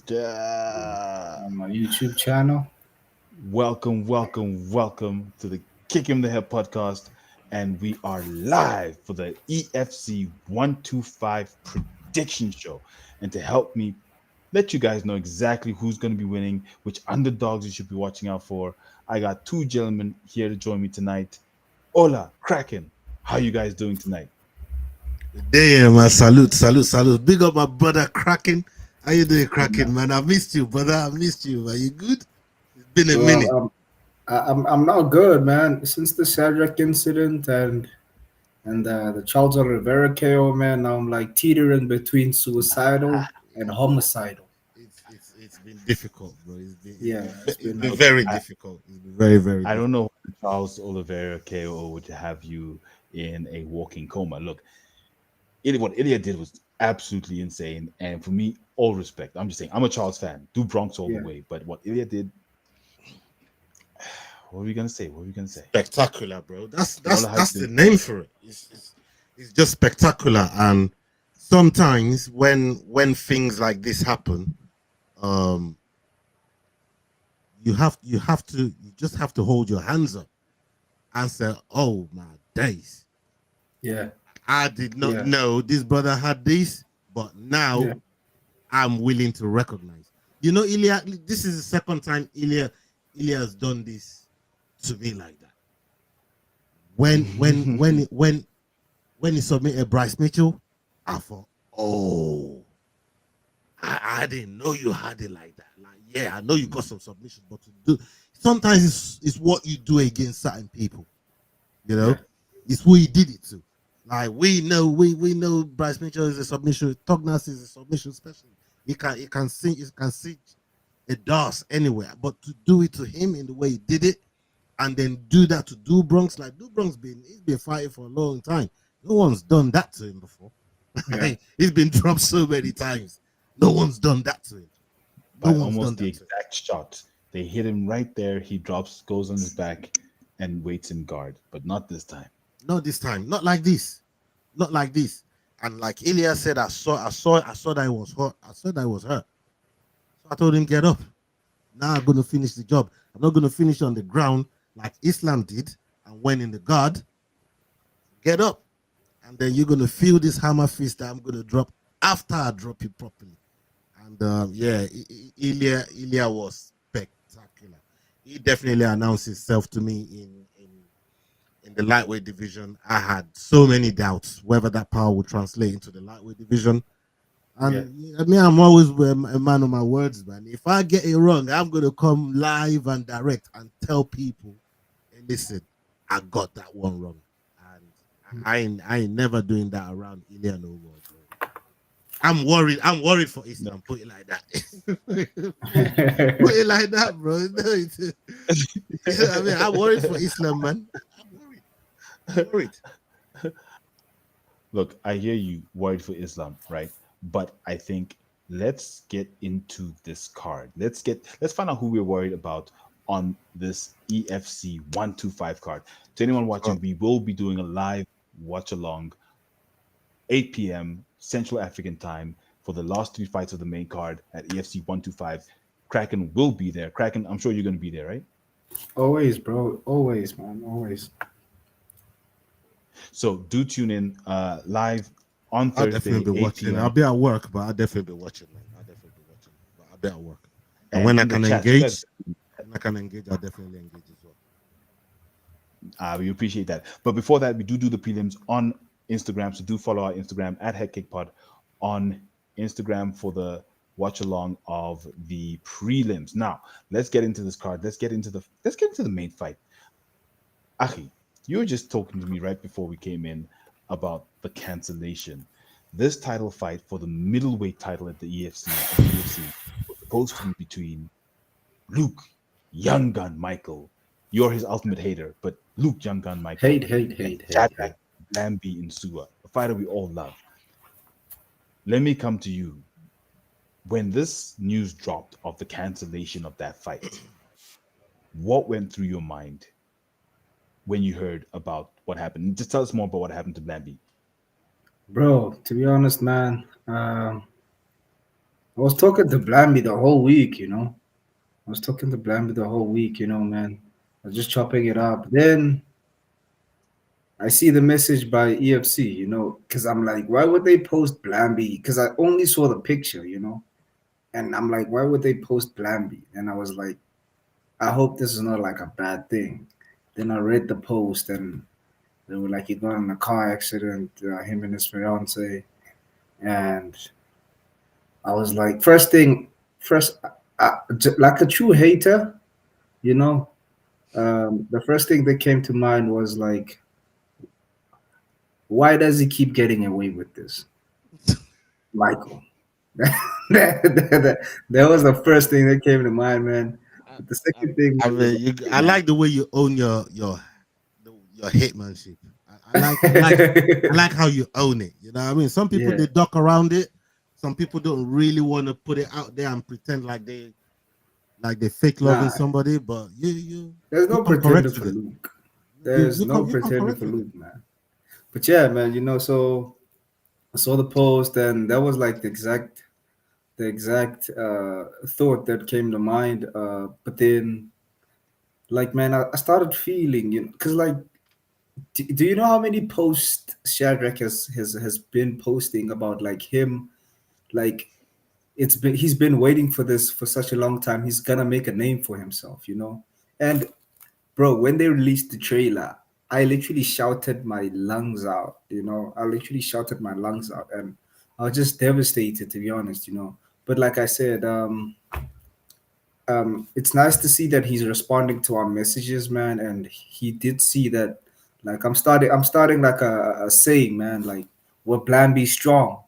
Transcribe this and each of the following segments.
Yeah. on my YouTube channel. Welcome to the Kick Him the Head podcast. And we are live for the EFC 125 prediction show. And to help me let you guys know exactly who's going to be winning, which underdogs you should be watching out for, I got two gentlemen here to join me tonight. Hola, Kraken. How you guys doing tonight? Damn, man. Salute. Big up my brother Kraken. How you doing, You know, Kraken, man? I missed you, brother. I missed you. Are you good? It's been a well, minute. I'm not good, man. Since the Cedric incident and the Charles Rivera KO, man, now I'm like teetering between suicidal and homicidal. It's been difficult, bro. Yeah, it's It's been been Look, very I, difficult. It's been very I don't difficult. know why Charles Oliveira KO would have you in a walking coma. Look, what Ilya did was absolutely insane. And for me, all respect. I'm just saying, I'm a Charles fan. Do Bronx all the yeah, way. But what Ilya did, what are we gonna say? What are we gonna say? Spectacular, bro. Get all the hype That's to the name for it. It's just spectacular. And sometimes when things like this happen, um, you just have to hold your hands up and say, "Oh my days." yeah, I did not yeah, know this brother had this, but now yeah, I'm willing to recognize. You know, Ilya, this is the second time Ilya has done this to me like that. When he submitted Bryce Mitchell, I thought, oh, I didn't know you had it like that. Like, yeah, I know you got some submissions, but to do sometimes it's what you do against certain people. You yeah, know, it's who he did it to. Like we know Bryce Mitchell is a submission. Tognas is a submission specialist. He can see a dust anywhere, but to do it to him in the way he did it, and then do that to Do Bronx, like Do Bronx he's been fighting for a long time. No one's done that to him before. yeah. He's been dropped so many times. No one's done that to him. No By one's done almost the that to him. exact shot. They hit him right there. He drops, goes on his back, and waits in guard. But not this time. Not this time. Not like this. Not like this. And like Ilya said, I saw that it was hurt. I saw that it was hurt. So I told him, get up. Now I'm gonna finish the job. I'm not gonna finish on the ground like Islam did and went in the guard. Get up. And then you're gonna feel this hammer fist that I'm gonna drop after I drop it properly. And yeah, Ilya was spectacular. He definitely announced himself to me in the lightweight division. I had so many doubts whether that power would translate into the lightweight division. Yeah. And I mean, I'm always a man of my words, man. If I get it wrong, I'm gonna come live and direct and tell people, hey, listen, I got that one wrong, and I ain't never doing that around Ilya no more, bro. I'm worried. I'm worried for No. Islam. Put it like that. Put it like that, bro. No, I mean, I'm worried for Islam, man. I'm worried. I'm worried. Look, I hear you worried for Islam, right? But I think let's get into this card. Let's find out who we're worried about on this EFC 125 card. To anyone Oh, watching, we will be doing a live watch along 8 p.m. Central African time for the last three fights of the main card at EFC 125. Kraken will be there. Kraken, I'm sure you're going to be there, right? Always, bro. Always, man. Always. So do tune in live on I'll definitely Thursday, be 8 watching. I'll p.m. be at work, but I'll definitely be watching, man. I'll definitely be watching, but I'll be at work. And And in the chat, you guys, I'll definitely engage as well. we appreciate that. But before that, we do the prelims on Instagram. So do follow our Instagram at HeadKickPod on Instagram for the watch along of the prelims. Now, let's get into this card. Let's get into the main fight. Achi, you were just talking to me right before we came in about the cancellation. This title fight for the middleweight title at the EFC was supposed to be between Luke Young Gun Michael. You're his ultimate hater, but Luke Young Gun Michael Hate, hate, and hate, hate, Shadrack hate. Lambi Insua, a fighter we all love. Let me come to you. When this news dropped of the cancellation of that fight, what went through your mind when you heard about what happened? Just tell us more about what happened to Lambi. Bro, to be honest, man, I was talking to Blamby the whole week, you know. I was talking to Blamby the whole week, you know, man. I was just chopping it up. Then I see the message by EFC, you know, because I'm like, why would they post Blamby? Because I only saw the picture, you know, and I'm like, why would they post Blamby? And I was like, I hope this is not like a bad thing. Then I read the post, and they were like, he got in a car accident, him and his fiance, and I was like, first, like a true hater, you know, the first thing that came to mind was like, why does he keep getting away with this, Michael? That was the first thing that came to mind, man. I, But the I, second thing I was mean, you, like, I man. like the way you own your hitmanship. I like how you own it. You know what I mean? Some people Yeah, they duck around it. Some people don't really want to put it out there and pretend like they fake loving nah, somebody, but you there's you no come pretending correct for with it. Luke. You There's you no come you come pretending correct for with it. Luke, man. But yeah, man, you know, so I saw the post, and that was like the exact thought that came to mind. But then, like, man, I started feeling, you know, because like, do you know how many posts Shadrach has been posting about like him, like he's been waiting for this for such a long time. He's gonna make a name for himself, you know. And bro, when they released the trailer, I literally shouted my lungs out, you know. I literally shouted my lungs out, and I was just devastated, to be honest, you know. But like I said, it's nice to see that he's responding to our messages, man. And he did see that, like I'm starting like a saying, man, like we're Plan B strong,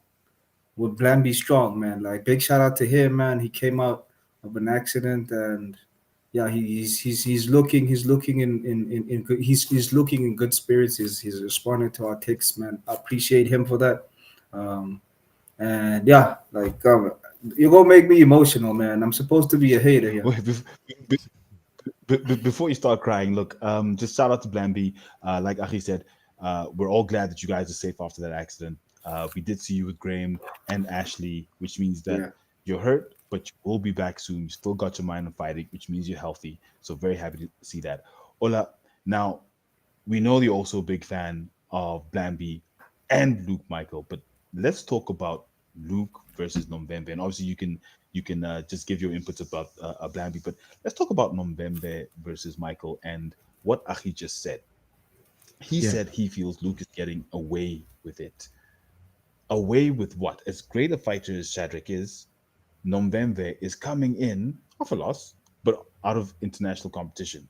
we're Plan B strong, man. Like big shout out to him, man. He came out of an accident, and yeah, he's looking in good, he's looking in good spirits. He's responding to our texts, man. I appreciate him for that. Um, and yeah, like you're gonna make me emotional, man. I'm supposed to be a hater here. Wait, before you start crying, look, just shout out to Blamby. Like Achi said, we're all glad that you guys are safe after that accident. We did see you with Graham and Ashley, which means that Yeah. you're hurt, but you will be back soon. You still got your mind on fighting, which means you're healthy. So very happy to see that. Ola, now we know you're also a big fan of Blamby and Luke Michael, but let's talk about Luke versus Nomvembe. And obviously, you can just give your inputs about Blamby, but let's talk about Nomvembe versus Michael and what Achi just said. He Yeah. said he feels Luke is getting away with it. Away with what? As great a fighter as Shadrach is, Nomvembe is coming in off a loss, but out of international competition.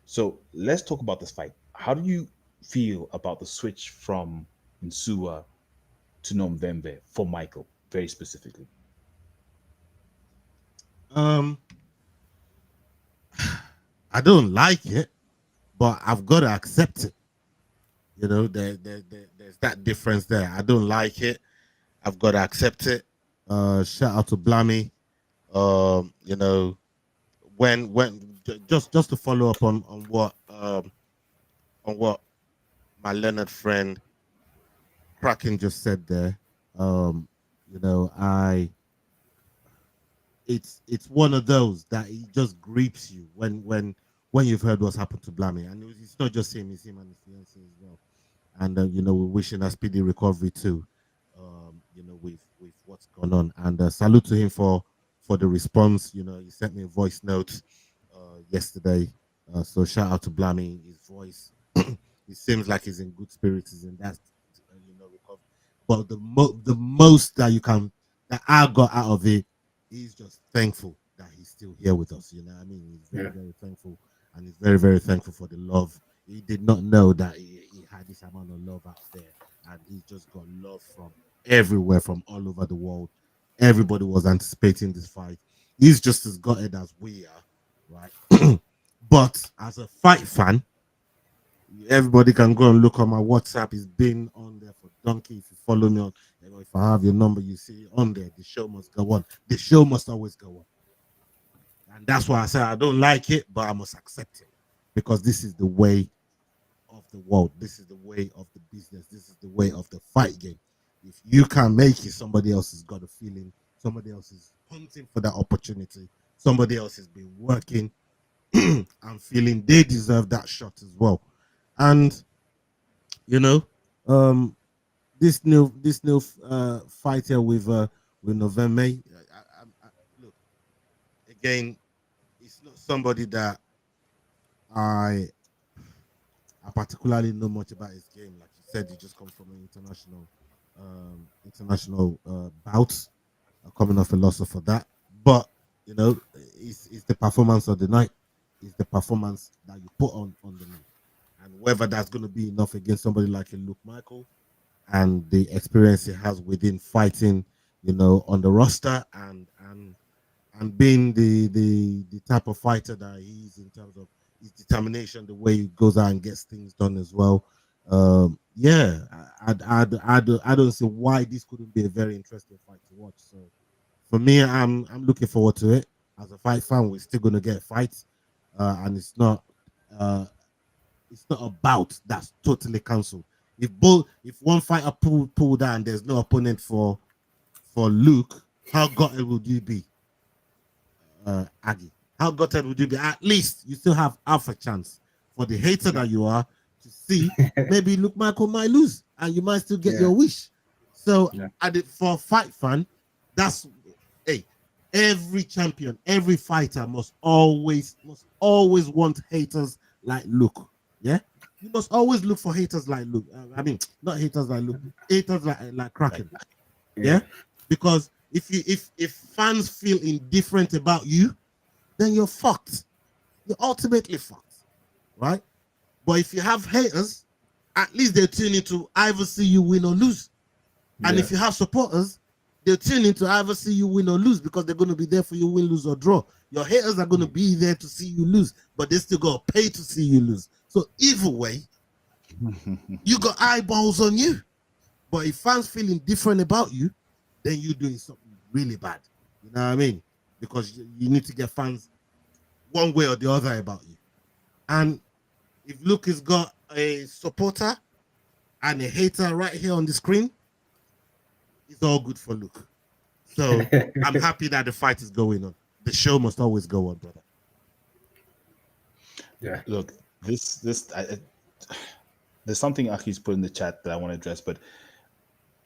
So let's talk about this fight. How do you feel about the switch from Insua to Nomvembe for Michael, very specifically? Um, I don't like it, but I've got to accept it. You know, there's that difference there. I don't like it. I've got to accept it. Shout out to Blammy. You know, just to follow up on what my Leonard friend Kraken just said there. Um, you know, it's one of those that it just grips you when you've heard what's happened to Blammy, and it's not just him; it's him and his fiance as well. And you know, we're wishing a speedy recovery too. You know, with what's gone on, and salute to him for the response. You know, he sent me a voice note yesterday, so shout out to Blammy. His voice, it seems like he's in good spirits. He's in that, you know, recovery. But the most that you can that I got out of it, he's just thankful that he's still here with us. You know what I mean? He's Yeah. very thankful, and he's very thankful for the love. He did not know that he had this amount of love out there, and he just got love from everywhere, from all over the world. Everybody was anticipating this fight. He's just as gutted as we are, right? But as a fight fan, everybody can go and look on my WhatsApp. It's been on there for donkey. If you follow me on, you know, if I have your number, you see it on there. The show must go on. The show must always go on. And that's why I say I don't like it, but I must accept it because this is the way of the world. This is the way of the business. This is the way of the fight game. If you can't make it, somebody else has got a feeling Somebody else is hunting for that opportunity. Somebody else has been working and feeling they deserve that shot as well. And you know, um, this new fight here with November. Look again, it's not somebody that I I particularly know much about his game. Like you said, he just come from an international bout, coming off a loss for that. But it's the performance of the night. It's the performance that you put on the night, and whether that's going to be enough against somebody like a Luke Michael and the experience he has within fighting, on the roster and being the type of fighter that he is in terms of his determination, the way he goes out and gets things done as well. Yeah, I don't see why this couldn't be a very interesting fight to watch. So for me, I'm looking forward to it. As a fight fan, we're still gonna get fights, and uh, it's not a bout that's totally cancelled. If one fighter pulled out and there's no opponent for Luke, how gutted would you be, Aggie? How gutted would you be? At least you still have half a chance for the hater that you are to see maybe Luke Michael might lose and you might still get Yeah. your wish. So Yeah. for a fight fan, that's hey, every champion, every fighter must always want haters like Luke. Yeah, you must always look for haters like Luke. I mean, not haters like Luke, haters like Kraken. Yeah, because if fans feel indifferent about you, then you're fucked. You're ultimately fucked, right? But if you have haters, at least they tune in to either see you win or lose. And Yeah. if you have supporters, they tune in to either see you win or lose because they're going to be there for you win, lose, or draw. Your haters are going to be there to see you lose, but they still got to pay to see you lose. So either way, you got eyeballs on you. But if fans feeling different about you, then you're doing something really bad. You know what I mean? Because you need to get fans one way or the other about you. And if Luke has got a supporter and a hater right here on the screen, it's all good for Luke. So I'm happy that the fight is going on. The show must always go on, brother. Yeah. Look, there's something Aki's put in the chat that I want to address, but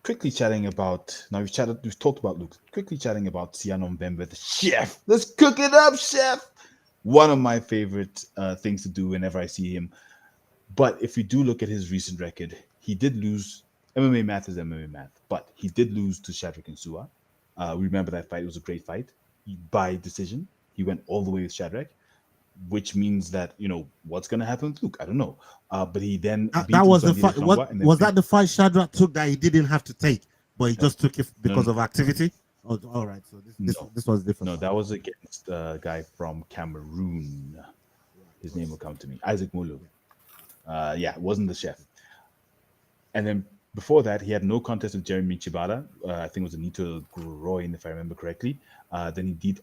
quickly chatting about now we've talked about Luke. Quickly chatting about Siano Mbembe, the chef. Let's cook it up, chef. One of my favorite things to do whenever I see him. But if we do look at his recent record, he did lose. MMA math is MMA math, but he did lose to Shadrack and Sua. We remember that fight; it was a great fight by decision. He went all the way with Shadrack, which means that what's going to happen with Luke. I don't know. But he then That beat was the Usman fight. What Kongwa, and then was that? The fight Shadrack took that he didn't have to take, but he just took it no, because of activity. Oh, all right. So no, this was different. no, that was against a guy from Cameroon. His name will come to me, Isaac Mulu. Yeah, it wasn't the chef. And then before that, he had no contest with Jeremy Chibata. I think it was a Nito Groin, if I remember correctly. Then he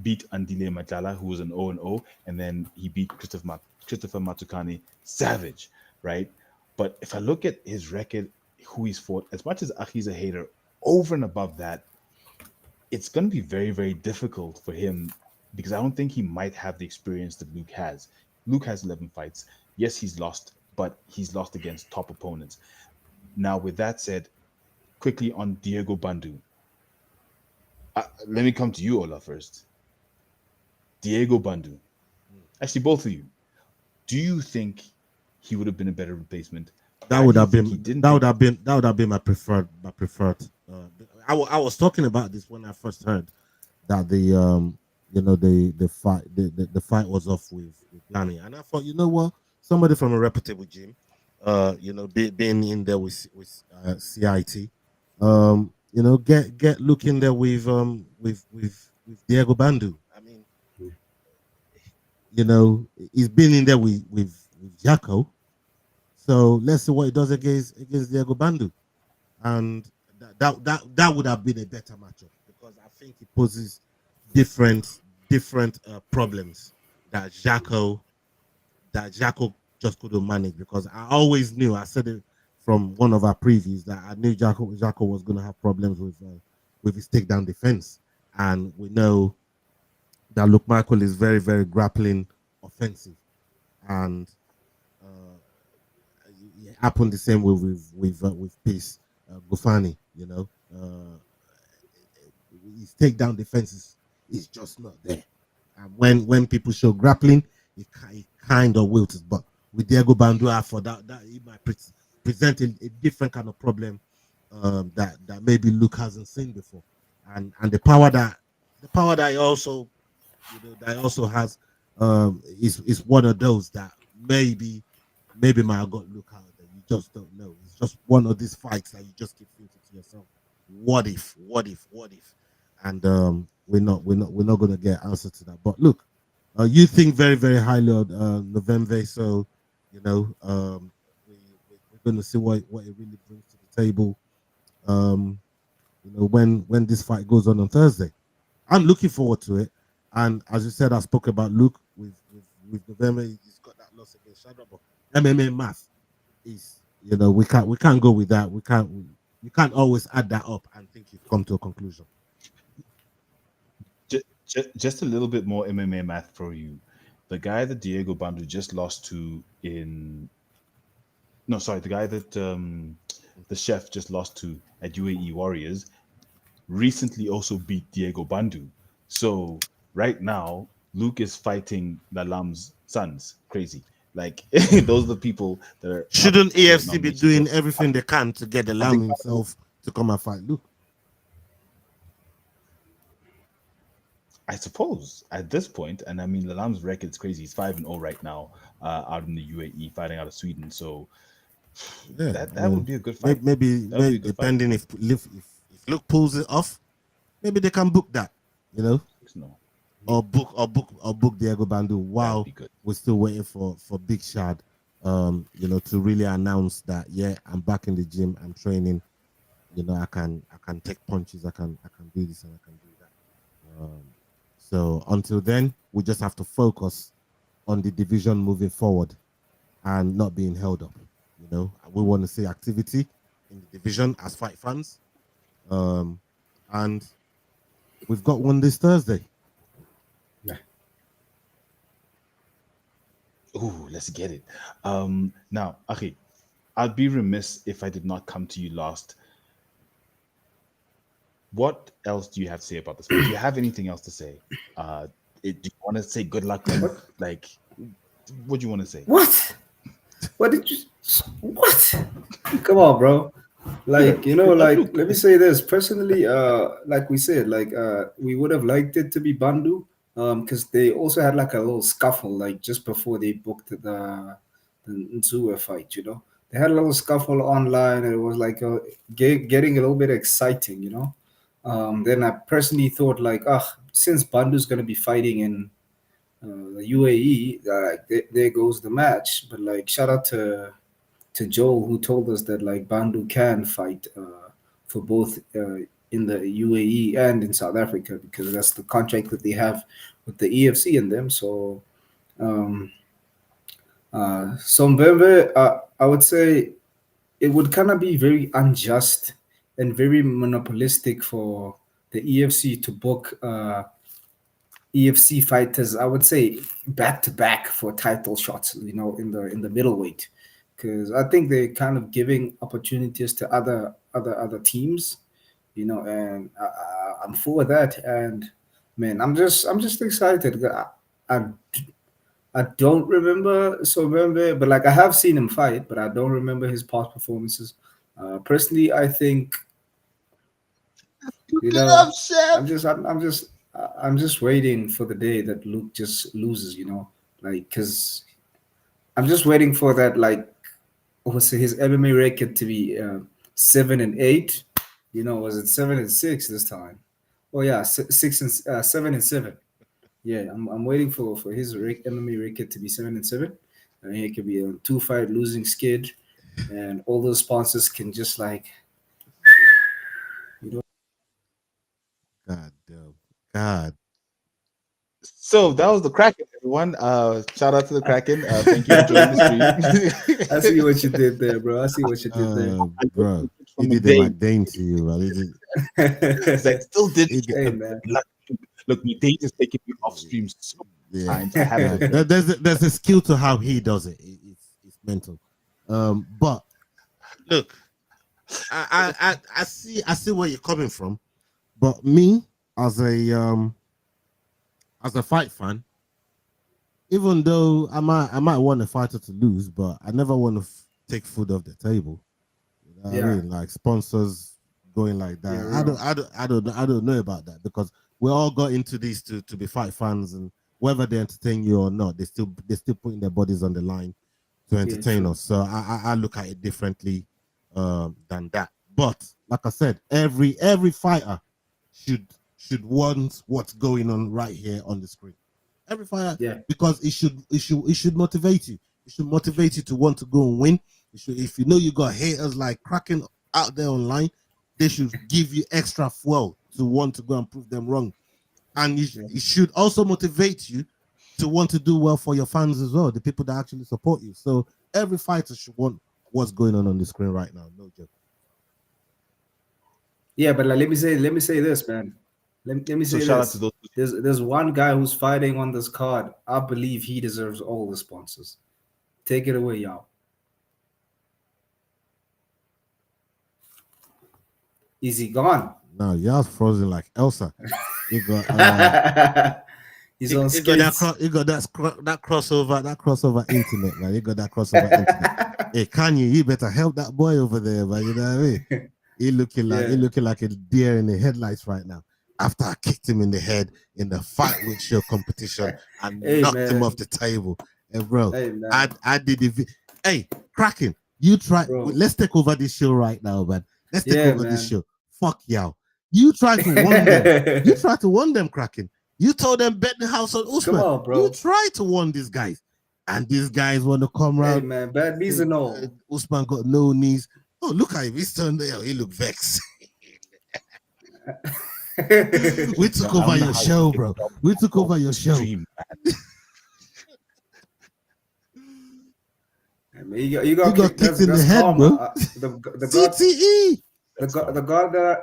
beat Andile Matala, who was an 0-0, and then he beat Christopher Matukani Savage, right? But if I look at his record, who he's fought, as much as Aki's a hater, over and above that, it's going to be very, very difficult for him because I don't think he might have the experience that Luke has. Luke has 11 fights. Yes, he's lost, but he's lost against top opponents. Now, with that said, quickly on Diego Bandu. Let me come to you, Ola, first. Diego Bandu. Actually, both of you. Do you think he would have been a better replacement? That Why would do you have think he been didn't that would think? have been that would have been my preferred. I was talking about this when I first heard that the fight was off with Lanny, and I thought, you know what, somebody from a reputable gym, being in there with CIT, get looking there with Diego Bandu. I mean, he's been in there with Jacko, so let's see what he does against Diego Bandu, and that would have been a better matchup because I think he poses different problems that Jacko just couldn't manage. Because I always knew, I said it from one of our previews, that I knew Jacko was going to have problems with his takedown defense, and we know that Luke Michael is very, very grappling offensive, and uh, it happened the same way with Peace Gufani. His takedown defense is just not there. And when people show grappling, it kind of wilts. But with Diego Bandua, for that he might present a different kind of problem that maybe Luke hasn't seen before, and the power that he also that he also has is one of those that maybe might have got Luke out there. You just don't know. It's just one of these fights that you just keep thinking to yourself, what if, what if, what if? And we're not gonna get answer to that. But look, you think very, very highly of November, so you know we, we're gonna see what it really brings to the table. Um, when this fight goes on Thursday. I'm looking forward to it. And as you said, I spoke about Luke with November. He's got that loss against Shadow, but MMA math is we can't go with that. You can't always add that up and think you've come to a conclusion. Just a little bit more MMA math for you. The guy that Diego Bandu just lost to in no, sorry, the guy that the chef just lost to at UAE Warriors recently also beat Diego Bandu. So right now, Luke is fighting Lalam's sons. Crazy. Like those are the people that are up Shouldn't for EFC be nomination. doing So everything they can to get the I Lamb think himself to come and fight Luke? I suppose at this point, and I mean Lalam's record's crazy. He's 5-0 right now, out in the UAE, fighting out of Sweden. So Yeah, that I that would mean, be a good fight. That would be maybe a good fight. depending if Luke pulls it off, maybe they can book that, you know, No, or book Diego Bandu that would while be good. we're still waiting for Big Shad, to really announce that yeah, I'm back in the gym, I'm training, I can take punches, I can do this and I can do that. So until then, we just have to focus on the division moving forward and not being held up. We want to see activity in the division as fight fans, um, and we've got one this Thursday. Ooh, let's get it. Now, okay, I'd be remiss if I did not come to you last. What else do you have to say about this fight? Do you have anything else to say? Do you want to say good luck, man? What? Like, what do you want to say? What? What did you? What? Come on, bro. Like, like, Look, let me say this personally. Like we said, like, we would have liked it to be Bandu, because they also had like a little scuffle, like just before they booked the Nzua fight. They had a little scuffle online, and it was like getting a little bit exciting. Then I personally thought like, since Bandu's gonna be fighting in the UAE, there goes the match. But like, shout out to Joel, who told us that like Bandu can fight for both in the UAE and in South Africa, because that's the contract that they have with the EFC in them. So, um, Mbembe, I would say it would kind of be very unjust and very monopolistic for the EFC to book EFC fighters, I would say back to back for title shots, in the middleweight, because I think they're kind of giving opportunities to other teams, and I'm for that. And man, I'm just excited. I, I don't remember Sobembe, but like I have seen him fight, but I don't remember his past performances. Personally, I think you Get know, up, chef. I'm just waiting for the day that Luke just loses, like because I'm just waiting for that, like, what's his MMA record to be 7-8. Was it 7-6 this time? Oh yeah, 7-7. Yeah, I'm waiting for his MMA record to be 7-7, and he could be a 2-fight losing skid, and all those sponsors can just like, you know. God damn. God. so that was the Kraken, everyone. Shout out to the Kraken. Thank you for joining the stream. I see what you did there, bro. I see what you did there. Bro. He from did the McDain. McDane to you, man. He did, It's like still didn't he get did, Hey the man. luck. Look, McDain is taking me off stream so many yeah. times. I have to There- admit. there's a skill to how he does it. It's mental. But look, I see where you're coming from. But me as a fight fan, even though I might want a fighter to lose, but I never want to take food off the table. You know what I Yeah. mean? Like sponsors going like Yeah, that. real. I don't know about that because we all got into these to be fight fans, and whether they entertain you or not, they're still putting their bodies on the line to Yeah, entertain true. us. So I look at it differently than that. But like I said, every fighter should want what's going on right here on the screen. Every fighter, Yeah. because it should motivate you. It should motivate you to want to go and win. It should, if you know you got haters like cracking out there online, they should give you extra fuel to want to go and prove them wrong. And Yeah. it should also motivate you to want to do well for your fans as well, the people that actually support you. So every fighter should want what's going on the screen right now. No joke. Yeah, but like, let me say this, man. Let me So say shout out to this. those. There's one guy who's fighting on this card. I believe he deserves all the sponsors. Take it away, y'all. Is he gone? Now y'all frozen like Elsa. You got He's on you got that skates. you got that crossover internet, man. You got that crossover internet. Hey Kanye, you better help that boy over there, man. You know what I mean? He Yeah. looking like a deer in the headlights right now. After I kicked him in the head in the fight with show competition and Hey, knocked him man. off the table. And bro, Hey, man. I did it. Hey, Kraken, you try. Bro. Let's take over this show right now, man. Let's take Yeah, over this man. show. Fuck y'all. You try to warn them. You try to warn them, Kraken. You told them bet the house on Usman. Come on, bro. You try to warn these guys, and these guys want to come Hey, around. man. Bad knees and all. Usman got no knees. Oh, look at him. He's turned there. He look vexed. We took over your show, bro. We took over your show. Stream, I mean, you got kicked that's, in the that's head, karma. bro. The God, CTE. the God that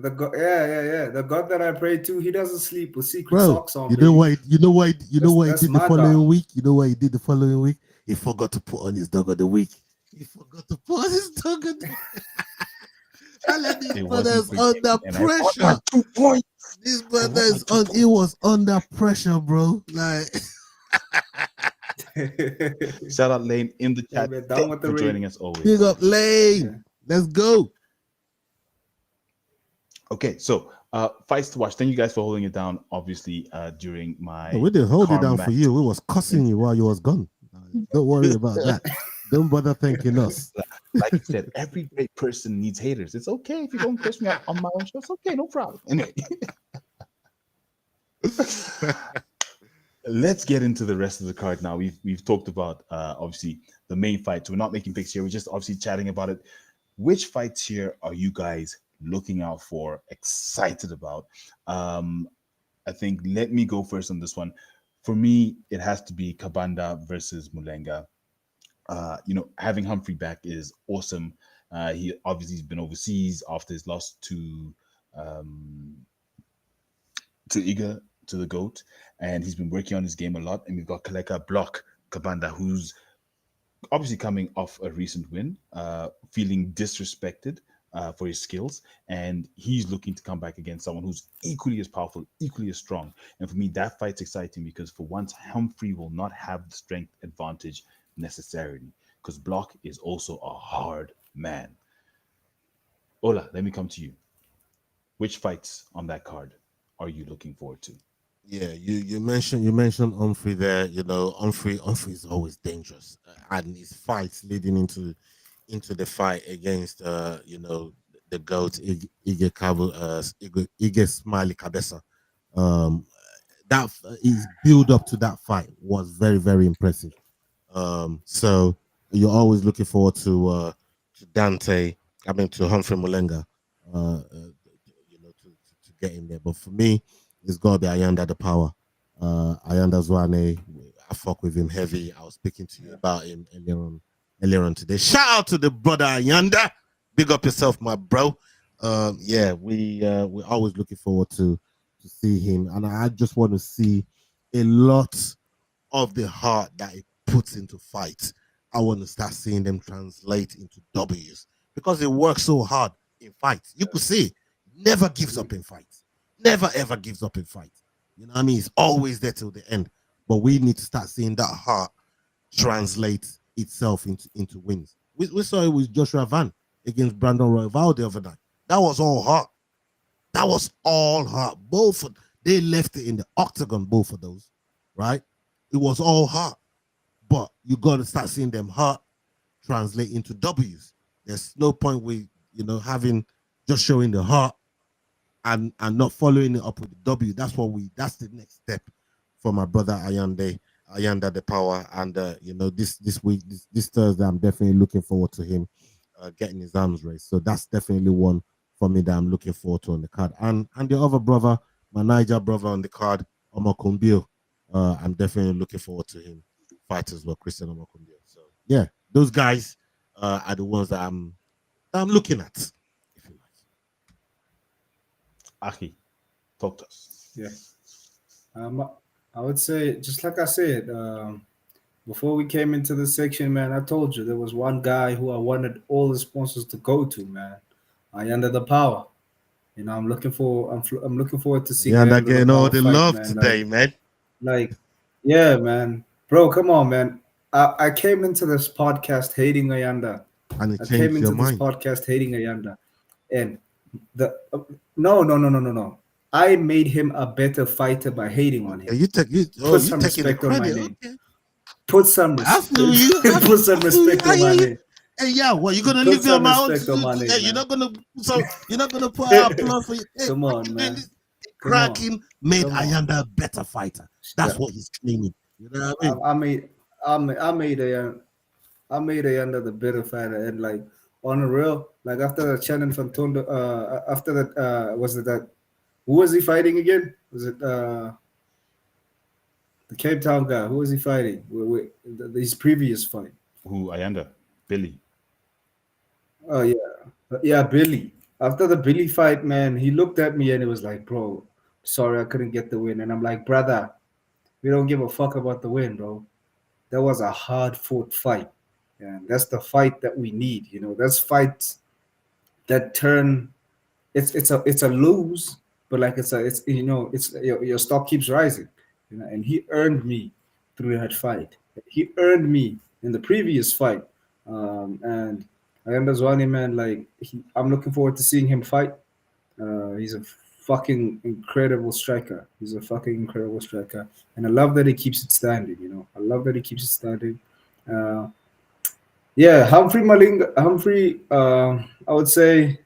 yeah. The God that I pray to, he doesn't sleep with secret Bro, socks on. you know why? You know why he That's did the my following God. week? You know why he did the following week? He forgot to put on his dog of the week. He forgot to put on his dog of the week. And then this It brother is wasn't under and I got pressure. my 2 points. This brother is on. He was under pressure, bro. Like, Shout out Lane in the Yeah, chat. man, down Thank with you the for rain. joining us always. big up Lane. Yeah. Let's go. Okay, so fights to watch. Thank you guys for holding it down. Obviously, during my We didn't hold it car down match. for you. We was cussing you while you was gone. Don't worry about that. Don't bother thanking us. Like you said, every great person needs haters. It's okay if you don't curse me out on my own show. It's okay, no problem. Anyway, let's get into the rest of the card now. We've talked about obviously the main fights. We're not making picks here. We're just obviously chatting about it. Which fights here are you guys looking out for, excited about? I think let me go first on this one. For me, it has to be Kabanda versus Mulenga. Having Humphrey back is awesome. He obviously has been overseas after his loss to Iga, to the GOAT, and he's been working on his game a lot. And we've got Kaleka Block Kabanda, who's obviously coming off a recent win, feeling disrespected for his skills, and he's looking to come back against someone who's equally as powerful, equally as strong. And for me, that fight's exciting because for once, Humphrey will not have the strength advantage necessarily, because Block is also a hard man. Ola, let me come to you. Which fights on that card are you looking forward to? Yeah, you mentioned Humphrey there. You know, Humphrey is always dangerous, and his fights leading into the fight against the GOAT Ige Smiley Cabeza. That his build up to that fight was very, very impressive. So you're always looking forward to Dante. I mean to Humphrey Mulenga. To get in there. But for me, it's got to be Ayanda the Power. Ayanda Zwane, I fuck with him heavy. I was speaking to you about him earlier on today. Shout out to the brother Ayanda, big up yourself, my bro. Yeah, we're always looking forward to see him, and I just want to see a lot of the heart that he puts into fights. I want to start seeing them translate into W's because he works so hard in fights. You could see never gives up in fights, never ever gives up in fights. You know what I mean? He's always there till the end. But we need to start seeing that heart translate itself into wins. We saw it with Joshua Van against Brandon Royval the other night. That was all heart. That was all heart. Both of, they left it in the octagon, both of those, right? It was all heart. But you got to start seeing them heart translate into W's. There's no point with having just showing the heart and not following it up with the W. That's the next step for my brother Ayanda the Power. And this week, this Thursday, I'm definitely looking forward to him getting his arms raised. So that's definitely one for me that I'm looking forward to on the card. And the other brother, my Niger brother on the card, Omar Kumbio. I'm definitely looking forward to him fight as well, Christian Omar Kumbio. So yeah, those guys are the ones that I'm looking at, if you like. Aki, talk to us. Yeah. I would say, just like I said, before we came into the section, man, I told you there was one guy who I wanted all the sponsors to go to, man. Ayanda the Power. I'm looking forward to seeing Yeah, and Ayanda I'm the getting all Power the fight, love man. today, man. Yeah, man, bro, come on, man. I came into this podcast hating Ayanda. And it I came changed your into this mind. podcast hating Ayanda, and the no. I made him a better fighter by hating on Yeah, him. you Put some taking the respect on my credit. name. Okay. Put some I feel you. respect. Put some I feel you. respect I on hear my you. name. Hey, yeah, what you gonna Put leave me on some my own respect on my name, hey, man. you're not gonna put out a plan for you. Hey, Come I on, keep doing man. this. Come on. Cracking made Come on. Ayanda a better fighter. That's what he's claiming. You know what I mean? I made Ayanda the better fighter, and like on the real, like after the Shannon from Tondo, after that, was it that? Who was he fighting again? Was it the Cape Town guy? Who was he fighting? His previous fight. Who, Ayanda? Billy. Oh yeah, Billy. After the Billy fight, man, he looked at me and it was like, bro, sorry I couldn't get the win. And I'm like, brother, we don't give a fuck about the win, bro. That was a hard fought fight. And that's the fight that we need. That's fights that turn it's a lose, but like it's your stock keeps rising. And he earned me through that fight. He earned me in the previous fight. And I am Zwani, man, like I'm looking forward to seeing him fight. He's a fucking incredible striker. He's a fucking incredible striker. And I love that he keeps it standing. I love that he keeps it standing. Yeah, Humphrey Malinga. Humphrey, I would say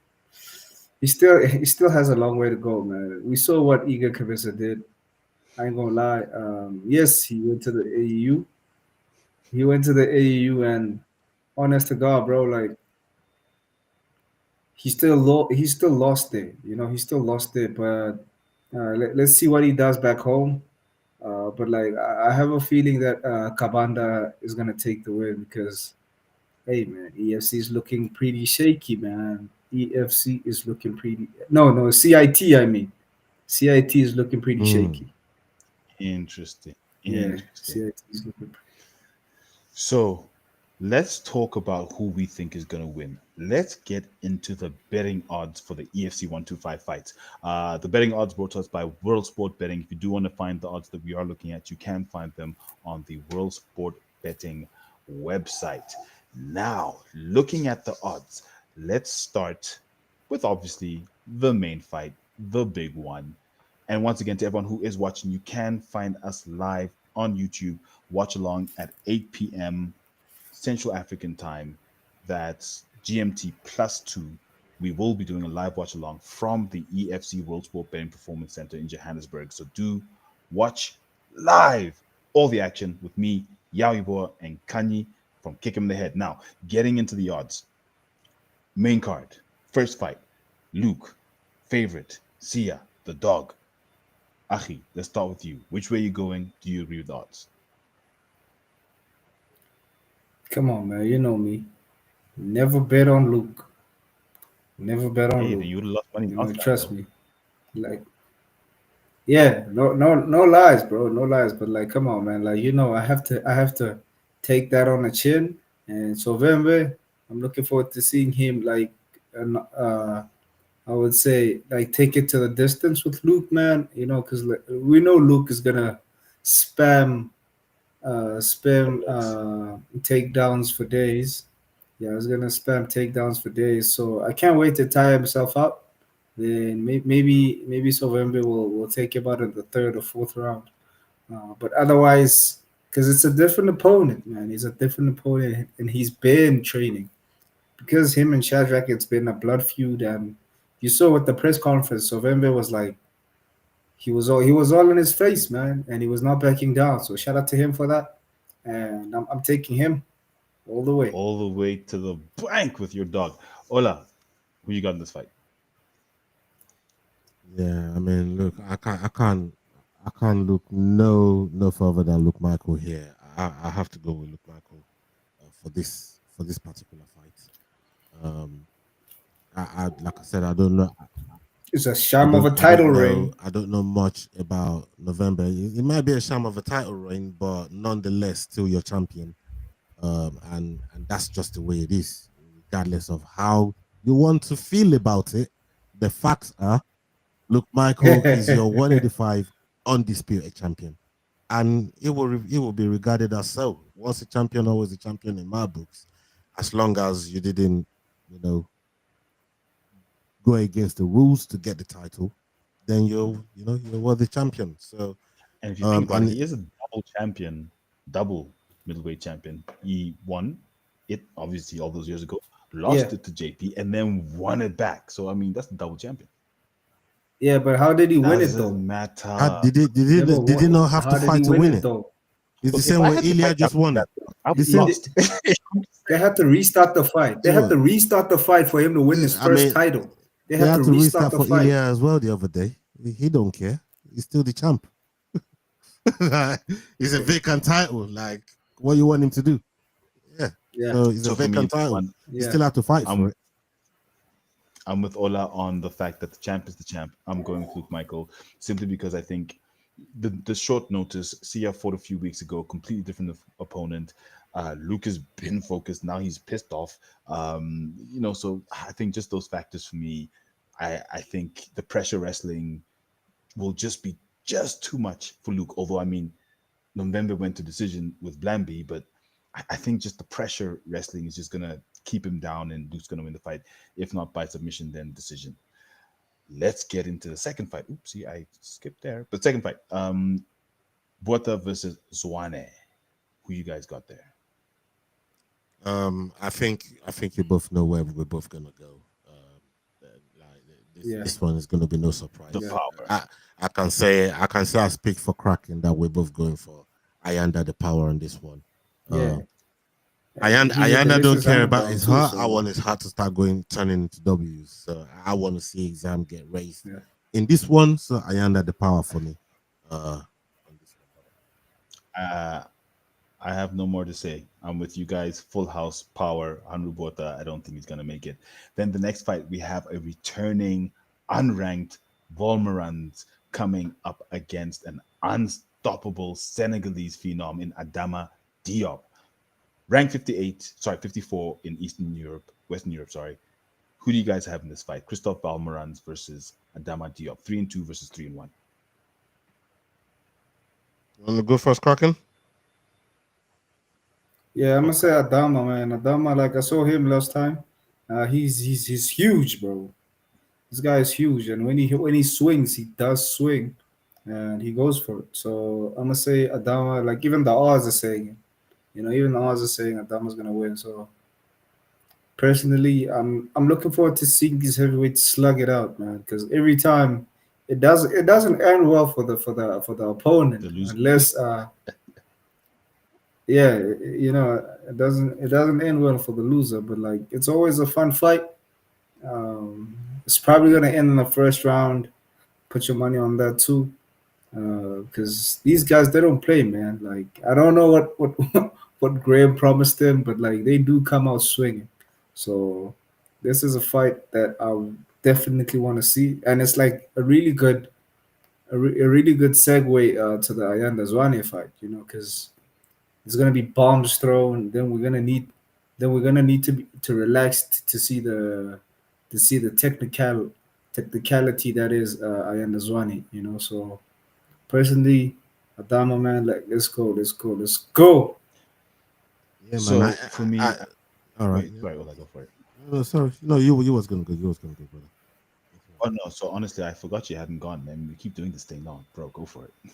he still has a long way to go, man. We saw what Igor Cabeza did. I ain't gonna lie. Yes, he went to the AEU. He went to the AEU, and honest to God, bro, like he still lost it. He still lost it. But let's see what he does back home. But like I have a feeling that Kabanda is gonna take the win because, hey, man, EFC is looking pretty shaky, man. EFC is looking pretty. No, CIT. I mean, CIT is looking pretty shaky. Interesting. Yeah, Interesting. CIT is looking. So let's talk about who we think is going to win. Let's get into the betting odds for the EFC 125 fights. The betting odds brought to us by World Sport Betting. If you do want to find the odds that we are looking at, you can find them on the World Sport Betting website. Now, looking at the odds, let's start with obviously the main fight, the big one. And once again, to everyone who is watching, you can find us live on YouTube. Watch along at 8 p.m. Central African time. That's GMT +2. We will be doing a live watch along from the EFC World Sport Betting Performance Center in Johannesburg. So do watch live all the action with me, Yawibo, and Kanyi from Kick 'em in the Head. Now, getting into the odds. Main card, first fight, Luke, favorite, Sia, the dog. Achi, let's start with you. Which way are you going? Do you agree with the odds? Come on, man. You know me. Never bet on Luke. Never bet on Hey, then Luke. you would have lost money You know, last time, trust though. me. Like, yeah, no lies, bro, no lies. But like, come on, man. Like, I have to take that on the chin. And so, Vembe, I'm looking forward to seeing him like, I would say like take it to the distance with Luke, man. You know, because like, we know Luke is gonna spam spam Underdogs. takedowns for days. Yeah, I was gonna spam takedowns for days. So I can't wait to tire himself out. Then maybe Sovembe will take him out in the third or fourth round. But otherwise, because it's a different opponent, man. He's a different opponent, and he's been training because him and Shadrach, it's been a blood feud. And you saw at the press conference, Sovembe was like, he was all in his face, man, and he was not backing down. So shout out to him for that. And I'm taking him all the way. All the way to the bank with your dog. Ola, who you got in this fight? Yeah, I mean, look, I can't look no further than Luke Michael here. I have to go with Luke Michael for this particular fight. Um, like I said, I don't know. It's a I sham of don't a I don't title know reign. I don't know much about November. It might be a sham of a title reign, but nonetheless, still your champion. And that's just the way it is, regardless of how you want to feel about it. The facts are, look, Michael is your 185 undisputed champion, and it will be regarded as so. Once a champion, always a champion in my books, as long as you didn't, you know, go against the rules to get the title, then you're worthy champion. So And if you think about it, and he is a double champion, double middleweight champion. He won it obviously all those years ago, Yeah, lost it to JP, and then won it back. So I mean, that's the double champion. yeah, but how did he win it Doesn't though? how, matter. did he not have to How did he fight to win win it it? though? It's the Look, if same I way had to fight Ilya just Shakur won that it. I would The have He same. did. lost. They had to restart the fight. They See had what? to restart the fight for him to win his I first mean, title. They they had had to to restart restart the for fight. Ilya as well the other day. He don't care. He's still the champ. Like, it's a vacant title. Like, what you want him to do? Yeah. Yeah, So it's a So for me, in vacant this title. one, He yeah, still have to fight for I'm it. I'm with Ola on the fact that the champ is the champ. I'm going with Luke Michael simply because I think the short notice. Sia fought a few weeks ago, completely different opponent. Luke has been focused. Now he's pissed off. So I think just those factors for me. I think the pressure wrestling will just be just too much for Luke. Although I mean, November went to decision with Blamby, but I think just the pressure wrestling is just gonna keep him down, and Luke's gonna win the fight. If not by submission, then decision. Let's get into the second fight. Oopsie, I skipped there. But second fight, Bota versus Zwane. Who you guys got there? I think you both know where we're both gonna go. Like this yeah, this one is gonna be no The yeah, surprise. power. I can say I speak for Kraken that we're both going for Ayanda the power on this one. yeah. Uh, And he's a Ayanda don't delicious care about underdog his too. heart. I So want his heart to start turning into W's. So I want to see exam get raised yeah, in this one. So Ayanda the power for me. On this one. Uh, I have no more to say. I'm with you guys. Full house power. Hanru Bota. I don't think he's gonna make it. Then the next fight, we have a returning unranked Volmerans coming up against an unstoppable Senegalese phenom in Adama Diop. Rank 58, sorry, 54 in Eastern Europe, Western Europe, sorry. Who do you guys have in this fight? Christoph Balmerans versus Adama Diop. 3-2 versus 3-1. You want to go first, Kraken? yeah. I'm Go gonna say crack. Adama, man. Adama, like I saw him last time. He's huge, bro. This guy is huge, and when he swings, he does swing, and he goes for it. So I'm gonna say Adama. Like even the odds are saying it. Even the odds are saying Adama's gonna win. So personally, I'm looking forward to seeing these heavyweights slug it out, man. Because every time it doesn't end well for the opponent The loser. unless yeah, it doesn't end well for the loser. But like it's always a fun fight. Um, it's probably gonna end in the first round. Put your money on that too. Because these guys they don't play, man. Like I don't know what what Graham promised them, but like they do come out swinging. So this is a fight that I definitely want to see, and it's like a really good segue to the Ayanda Zwane fight. You know, because there's gonna be bombs thrown. Then we're gonna need to relax to see the technicality that is Ayanda Zwane. You know, so personally, Adama man, like let's go. Yeah, man. So for me, All right. wait, Yeah. right, well, I go for it. No, sorry. No, you was gonna go. You was gonna go, brother. That's all Oh no, so honestly, I forgot you hadn't gone, and we keep doing this thing long, bro. Go for it. right.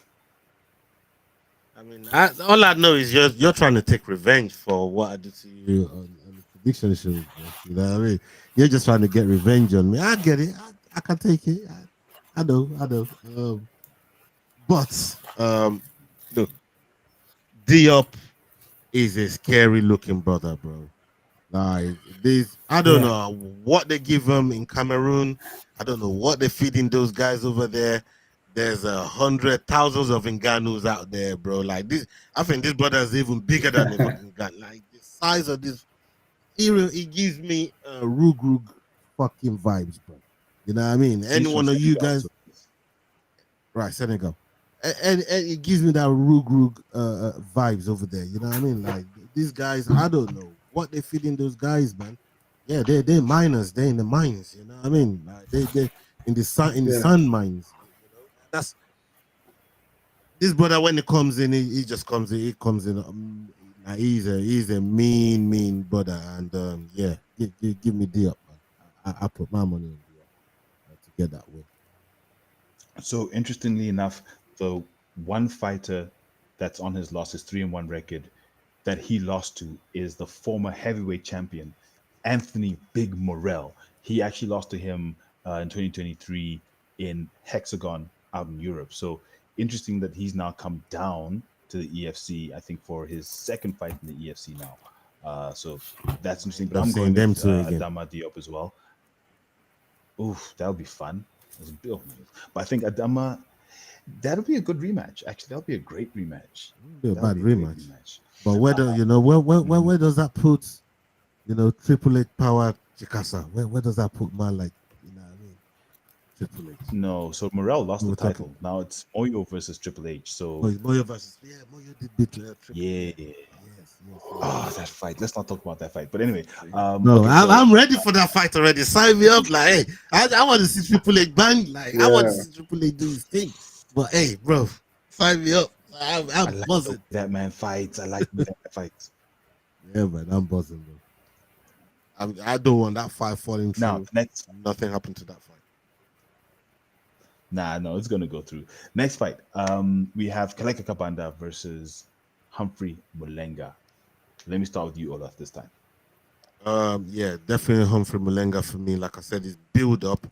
I mean, all I know is you're trying to take revenge for what I did to you on the prediction shows, bro. You know what I mean? You're just trying to get revenge on me. I get it. I can take it. I know. I know. But look, Diop is a scary looking brother, bro. Like this, I don't Yeah. know what they give them in Cameroon. I don't know what they're feeding those guys over there. There's a hundred thousands of Nganus out there, bro. Like this, I think this brother is even bigger than the fucking Ngan. Like the size of this, it gives me Rug fucking vibes, bro. You know what I mean? Any He's from one of you Senegal, guys, so right? Senegal, and it gives me that Rug vibes over there. You know what I mean? Like these guys, I don't know what they feeding those guys, man. Yeah, they're miners. They're in the mines. You know what I mean? Like they in the Yeah. sand mines. You know, that's this brother when he comes in, he just comes in. He comes in. Like he's a mean brother, and yeah, give me D up, man. I put my money on D up to get that win. So interestingly enough, the one fighter that's on his loss, his 3-1 record, that he lost to is the former heavyweight champion, Anthony Big Morel. He actually lost to him in 2023 in Hexagon out in Europe. So interesting that he's now come down to the EFC, I think, for his second fight in the EFC now. So that's Might interesting. end But up I'm seeing going them with two again. Adama Diop as well. Oof, that'll be fun. Oh, but I think Adama, that'll be a good rematch. Actually, that'll be a great rematch. Won't be a That'll bad be a great rematch. rematch. But whether you know Mhm. where does that put Triple H power Chikasa? Where does that put man like what I mean? Triple H. No, so Morel lost We the were talking title. Now it's Moyo versus Triple H. So Moyo versus Moyo did beat Triple H. yeah. Yes. Oh, that fight. Let's not talk about that fight. But anyway, No, okay, so I'm ready for that fight already. Sign me up, like hey, I want to see Triple H bang, like I want to Yeah. see Triple H do his thing. But hey, bro, sign me up. I I'm like the way buzzing. that man fights. I like the way that man fights. Yeah, man, I'm buzzing, bro. I don't want that fight falling Now through. the next Nothing happened to that fight. nah, no, it's gonna go through. Next fight. We have Kaleka Kabanda versus Humphrey Mulenga. Let me start with you, Olaf, this time. Yeah, definitely Humphrey Mulenga for me. Like I said, his build up,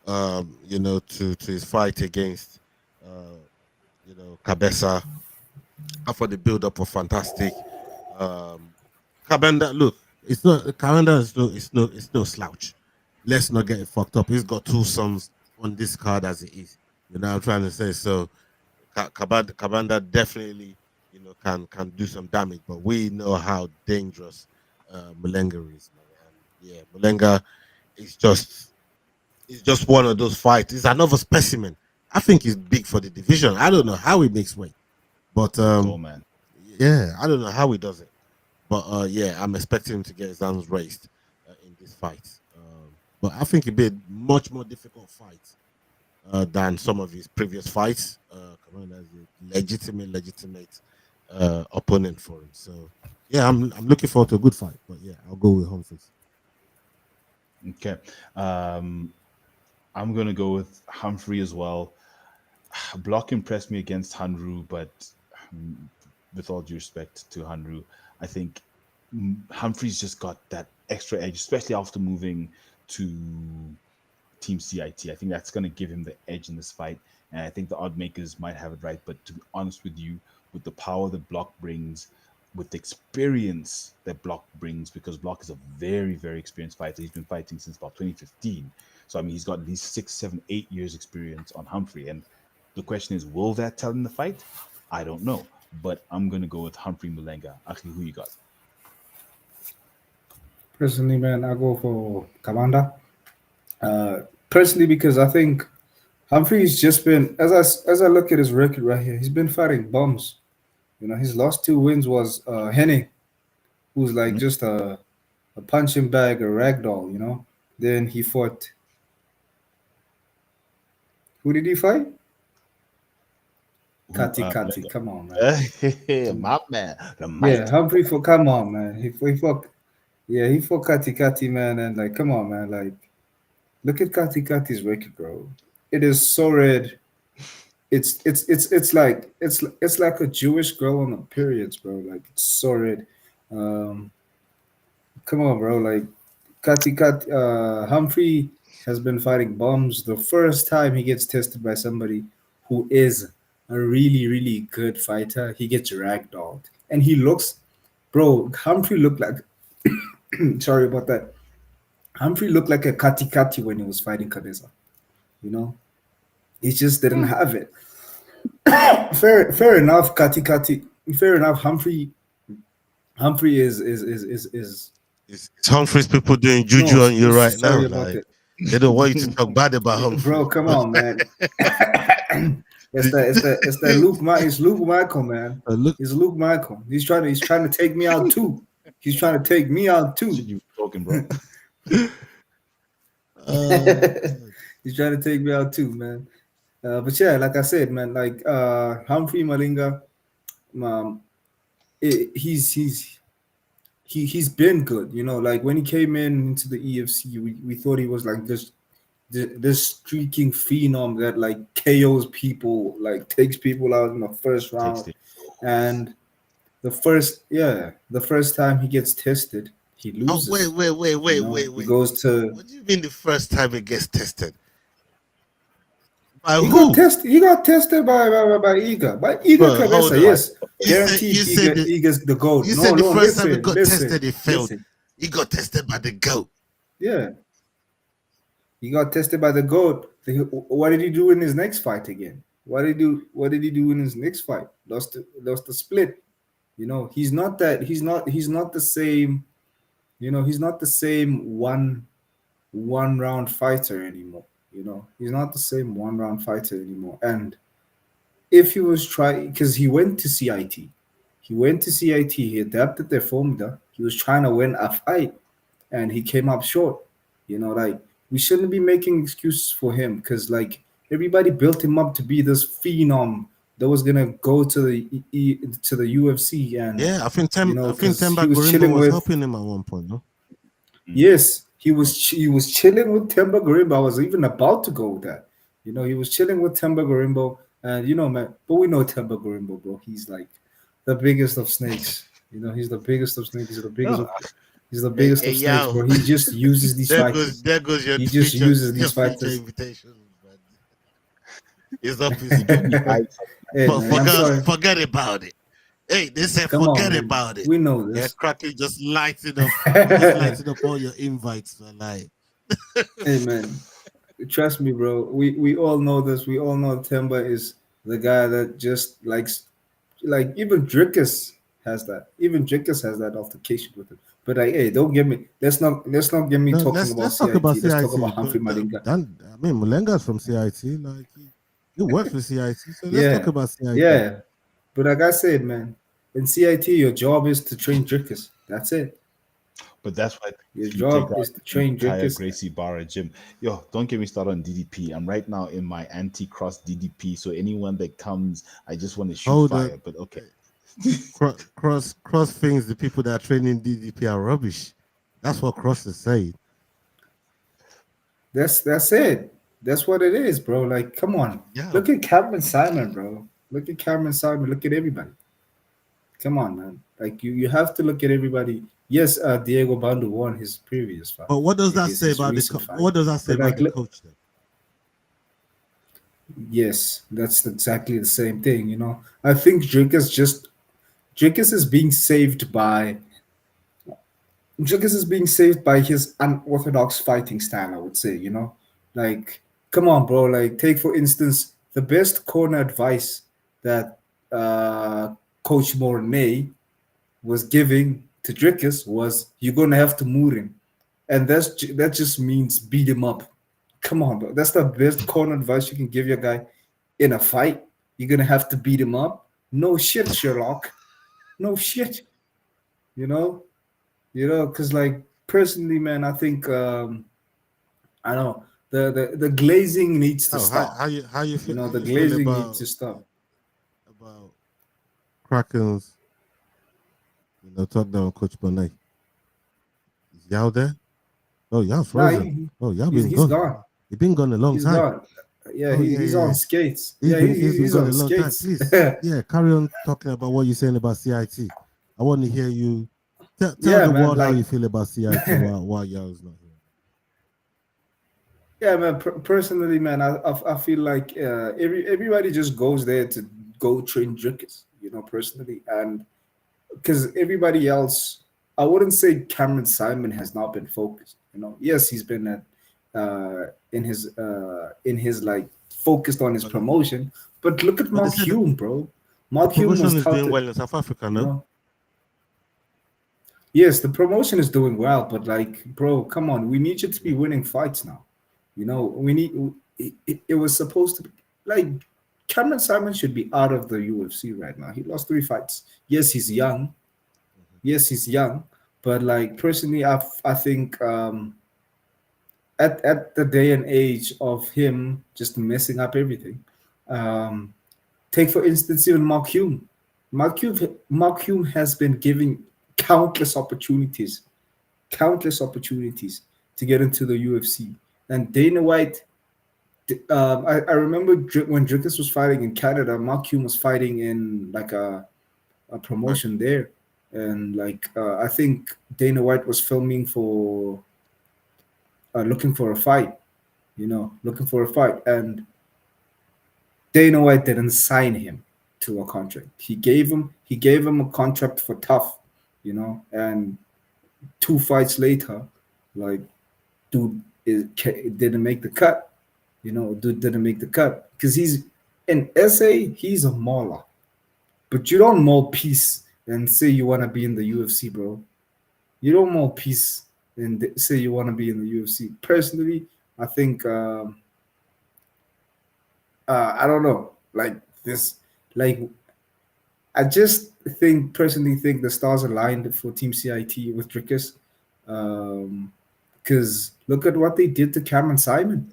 to his fight against, uh, Cabeza. I thought the build up was fantastic. Um, Cabenda, look, it's not Cabenda it's no slouch. Let's not get it fucked up. He's got two sons on this card as it is. You know what I'm trying to say? So Cabanda definitely, can do some damage, but we know how dangerous Mulenga is, man. And yeah, Mulenga is just one of those fights. He's another specimen. I think he's big for the division. I don't know how he makes weight, but Tall man. yeah, I don't know how he does it. But yeah, I'm expecting him to get his hands raised in this fight. But I think it'd be a much more difficult fight than some of his previous fights. Commander is a legitimate opponent for him. So yeah, I'm looking forward to a good fight. But yeah, I'll go with Humphries. Okay. Um, I'm gonna go with Humphrey as well. Block impressed me against Hanru, but um, with all due respect to Hanru, I think Humphrey's just got that extra edge, especially after moving to Team CIT. I think that's going to give him the edge in this fight. And I think the odd makers might have it right. But to be honest with you, with the power that Block brings, with the experience that Block brings, because Block is a very, very experienced fighter. He's been fighting since about 2015. So, I mean, he's got at least 6, 7, 8 years experience on Humphrey. And the question is, will that tell in the fight? I don't know. But I'm going to go with Humphrey Mulenga. Actually, who you got? Personally, man, I go for Kamanda. Personally, because I think Humphrey's just been as I look at his record right here, he's been fighting bums. You know, his last two wins was Henning, who's like Mhm. just a punching bag, a ragdoll. You know. Then he fought. Who did he fight? Who? Kati Kati. Malenga. Come on, man. Come on. My man, the Yeah, mighty. Humphrey for come on, man. He fought. Yeah, he fought Kati Kati, man, and like, come on, man. Like, look at Kati Kati's record, bro. It is so red. It's like a Jewish girl on the periods, bro. Like it's so red. Um, come on, bro. Like Humphrey has been fighting bums. The first time he gets tested by somebody who is a really, really good fighter, he gets ragdolled. And he looks, bro, Humphrey looked like, sorry about that. Humphrey looked like a Kati Kati when he was fighting Cabeza. You know, he just didn't have it. Fair enough, Kati Kati. Fair enough, Humphrey is It's Humphreys people doing no, juju on you right now. sorry about Like that. they don't want you to talk bad about Bro, Humphreys. come on, man. It's that it's Luke Michael, man. Look, It's Luke Michael. He's trying to take me out too. He's trying to take me out Shit, too. you talking, bro? uh, He's trying to take me out too, man. But yeah, like I said, man, like Humphrey Malinga, um, he's been good. You know, like when he came into the EFC, we thought he was like this streaking phenom that like KOs people, like takes people out in the first Takes round. the. And the first time he gets tested, he oh wait, loses. wait, wait, You wait, know, wait, he wait. goes to What do you mean the first time it gets tested? By he got who? tested. He got tested by Iga. By Iga Bro, hold Cabeza, on. yes. You Guaranteed said Iga that Iga's the goat. you No, said the no, first time it listen, got listen, tested, it failed. listen. He got tested by the goat. Yeah. He got tested by the goat. What did he do in his next fight again? What did he do in his next fight? Lost the split. You know, he's not the same, he's not the same one round fighter anymore. You know, he's not the same one round fighter anymore. And if he was trying, because he went to CIT, he adapted their formula. He was trying to win a fight, and he came up short. You know, like we shouldn't be making excuses for him because like everybody built him up to be this phenom that was gonna go to the UFC, and Yeah, I think because he Temba was Gorimbo chilling was with. helping him at one point, no? Mm. Yes, he was chilling with Temba Garimbo. I was even about to go with that. You know, he was chilling with Temba Garimbo, and man, but we know Temba Garimbo, bro. He's like the biggest of snakes. You know, he's the biggest of snakes. No, He's the Hey, biggest hey, of snakes, yo, bro. He just uses these fighters. there goes He just uses your these future fighters. invitation, man. It's up he his do be high. Hey man, I'm sorry. forget about it. Hey, they said Come on, forget man. about it. We know Yeah, this. Crackly just lighting up. He just lighting up all your invites, man. Like, Hey man, trust me, bro. We all know this. We all know Temba is the guy that just likes, like even Drickus has that. Even Drickus has that altercation with him. But like, hey, don't get me. Let's not get me no, talking about let's talk about CIT. Let's talk CIT. about Humphrey But Malinga. I mean, Mulenga's from CIT. Like, he works with CIT. So let's talk Yeah, about CIT. yeah. But like I said, man, in CIT, your job is to train Drickus. That's it. But that's why Your you take job out is to the train entire Drickus. Gracie Barra gym. Yo, don't get me started on DDP. I'm right now in my anti-cross DDP. So anyone that comes, I just want to shoot Hold on. fire. But okay. Cross thinks the people that are training DDP are rubbish. That's what Cross is saying. That's it. That's what it is, bro. Like, come on. Yeah, Look at Cameron Simon, bro. Look at Cameron Simon. Look at everybody. Come on, man. Like you have to look at everybody. Yes, Diego Bandu won his previous fight, but what does that say his about recent fight. what does that say But about like, the look, coach then? yes, that's exactly the same thing. I think Drickus is being saved by his unorthodox fighting style. I would say, like, come on, bro. Like, take for instance the best corner advice that Coach Mornay was giving to Drickus was you're gonna have to move him, and that just means beat him up. Come on, bro. That's the best corner advice you can give your guy in a fight. You're gonna have to beat him up. No shit, Sherlock. No shit. You know, because like personally, man, I think I know the glazing needs to Oh, stop. how you You feel know, how the you feel glazing needs to stop. about Kraken's, touchdown coach Bonnet? Is Yao there? Oh, Yao Nah, frozen. Oh, Yao been he's gone. gone. He been gone a long He's time. gone. Yeah, Oh yeah, he's yeah, on yeah. skates. He's Yeah, been he's been he's gone a on long time. skates. Please, yeah, carry on talking about what you're saying about CIT. I want to hear you tell Yeah, the man. world how Like, you feel about CIT while Yao's not here. yeah, man. Personally, man, I feel like everybody just goes there to go train drinkers. Personally, and because everybody else, I wouldn't say Cameron Simon has not been focused. Yes, he's been in his like focused on his But, promotion. But look at but they Mark said Hume, bro. the Mark Hume promotion was is doing touted. well in South Africa, You no? know, yes, the promotion is doing well, but like, bro, come on, we need you to be winning fights now. We need. It was supposed to be like Cameron Simon should be out of the UFC right now. He lost 3 fights. Yes, he's young. Yes, he's young, but like personally, I think at the day and age of him just messing up everything. Um, Take for instance even Mark Hume. Mark Hume has been giving countless opportunities, to get into the UFC. And Dana White, I remember when Dricus was fighting in Canada, Mark Hume was fighting in like a Right. promotion there, and like I think Dana White was filming for looking for a fight, looking for a fight, and Dana White didn't sign him to a contract. He gave him a contract for tough, and 2 fights later, like dude didn't make the cut. Dude didn't make the cut because he's in SA. He's a mauler, but you don't maul peace and say you want to be in the UFC, bro. You don't maul peace and say you want to be in the UFC. Personally, I think I don't know, like this, like I just personally think the stars aligned for Team CIT with Drickus. Because look at what they did to Cameron Simon.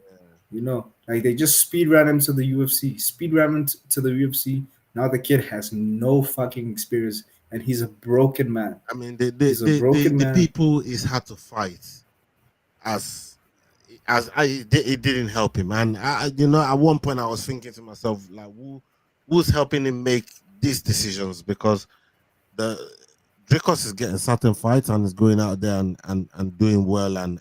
Like they just speed ran him to the UFC, speed ran him to the UFC. Now the kid has no fucking experience, and he's a broken man. I mean, He's a broken the man. people is hard to fight as it didn't help him, and at one point I was thinking to myself like, who's helping him make these decisions, because the Dracos is getting certain fights and is going out there and doing well and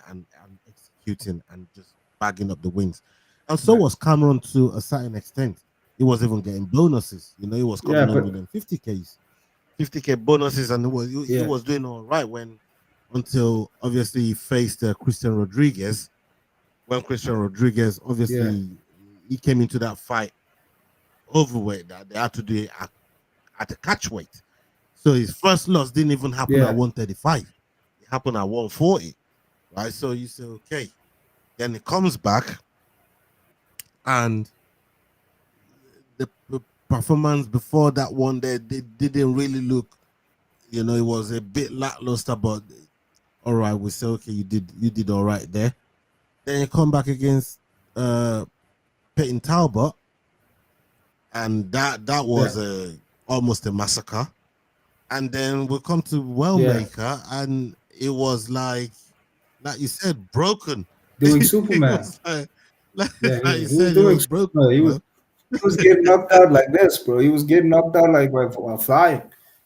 executing and just bagging up the wins, and so Right. was Cameron to a certain extent. He was even getting bonuses. He was Yeah, coming home but with them 50K bonuses, and he yeah, was doing all right until obviously he faced Christian Rodriguez. When Christian Rodriguez, yeah, obviously, he came into that fight overweight, that they had to do it at a catch weight. So his first loss didn't even happen at yeah, 135. It happened at 140, right? So you say, okay. Then he comes back, and the performance before that one, they didn't really look, it was a bit lackluster, but all right, we say, okay, you did all right there. Then you come back against Peyton Talbot, and that yeah, was almost a massacre. And then we come to yeah. Wellmaker, and it was like you said, broken. Doing It Superman. was like Yeah, like you he was said, it doing was broken, Superman. bro. He was getting knocked out like this, bro. He was getting knocked out like while flying.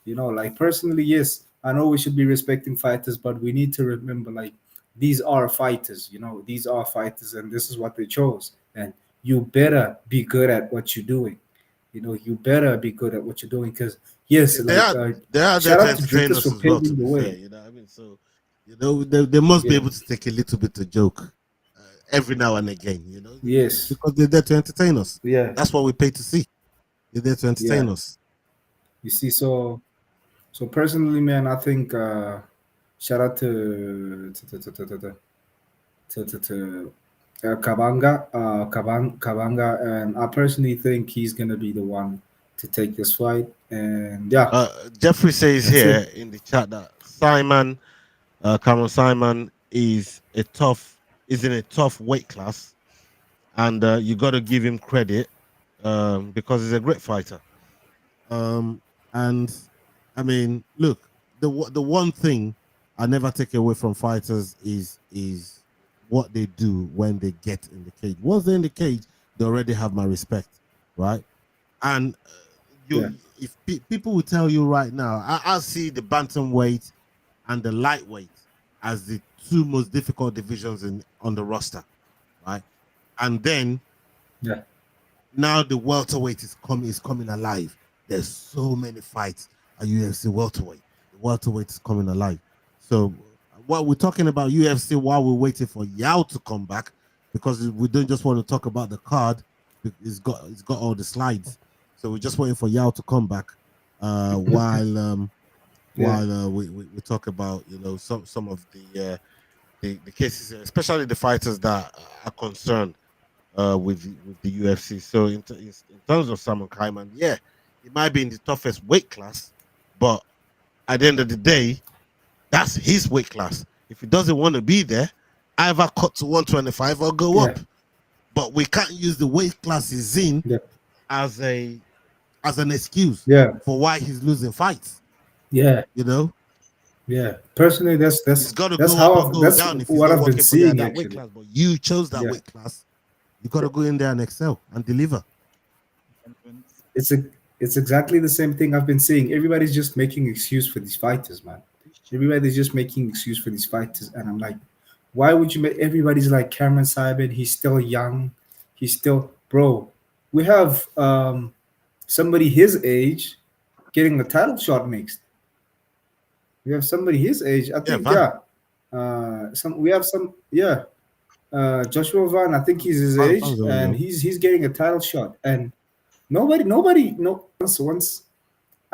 Like personally, yes, I know we should be respecting fighters, but we need to remember, like, these are fighters. These are fighters, and this is what they chose. And you better be good at what you're doing. You better be good at what you're doing, because yes, They like are they are there shout to out to entertain Drinkers us for as well. To paving be the fair, way. what I mean. So they must be Yeah. able to take a little bit of joke every now and again. Yes. Because they're there to entertain us. Yeah. That's what we pay to see. They're there to Yeah. entertain us. You see, so So personally, man, I think shout out to Kabanga, and I personally think he's gonna be the one to take this fight. And yeah, Jeffrey says that's it. here in the chat that Simon, Cameron Simon is in a tough weight class, and you got to give him credit because he's a great fighter. Um, and I mean, look, the one thing I never take away from fighters is what they do when they get in the cage. Once they're in the cage, they already have my respect, right? And Yeah, if people will tell you right now, I see the bantamweight and the lightweight as the two most difficult divisions in on the roster, right? And then yeah, now the welterweight is coming alive. There's so many fights at UFC welterweight. The welterweight is coming alive. So what we're talking about UFC while we're waiting for Yao to come back, because we don't just want to talk about the card. It's got all the slides. So we're just waiting for Yao to come back yeah, while we talk about some of the cases, especially the fighters that are concerned with the UFC. So in terms of Simon Kaiman, yeah, he might be in the toughest weight class, but at the end of the day, that's his weight class. If he doesn't want to be there, either cut to 125 or go yeah, up. But we can't use the weight class he's in yeah, as a as an excuse yeah, for why he's losing fights. yeah, You know, yeah. Personally, he's got to go up or go that's down if he's what not I've been working for you at seeing that weight actually. class. But you chose that Yeah, weight class. You got to go in there and excel and deliver. it's a it's exactly the same thing I've been seeing. Everybody's just making excuse for these fighters, man. Everybody's just making excuse for these fighters, and I'm like, why would you make? Everybody's like Cameron Simon. He's still young. He's still bro. We have somebody his age getting a title shot next. We have somebody his age. I Yeah, think Van. yeah. Some we have some yeah. Joshua Van. I think he's his age, Van's only and young. he's getting a title shot, and nobody no once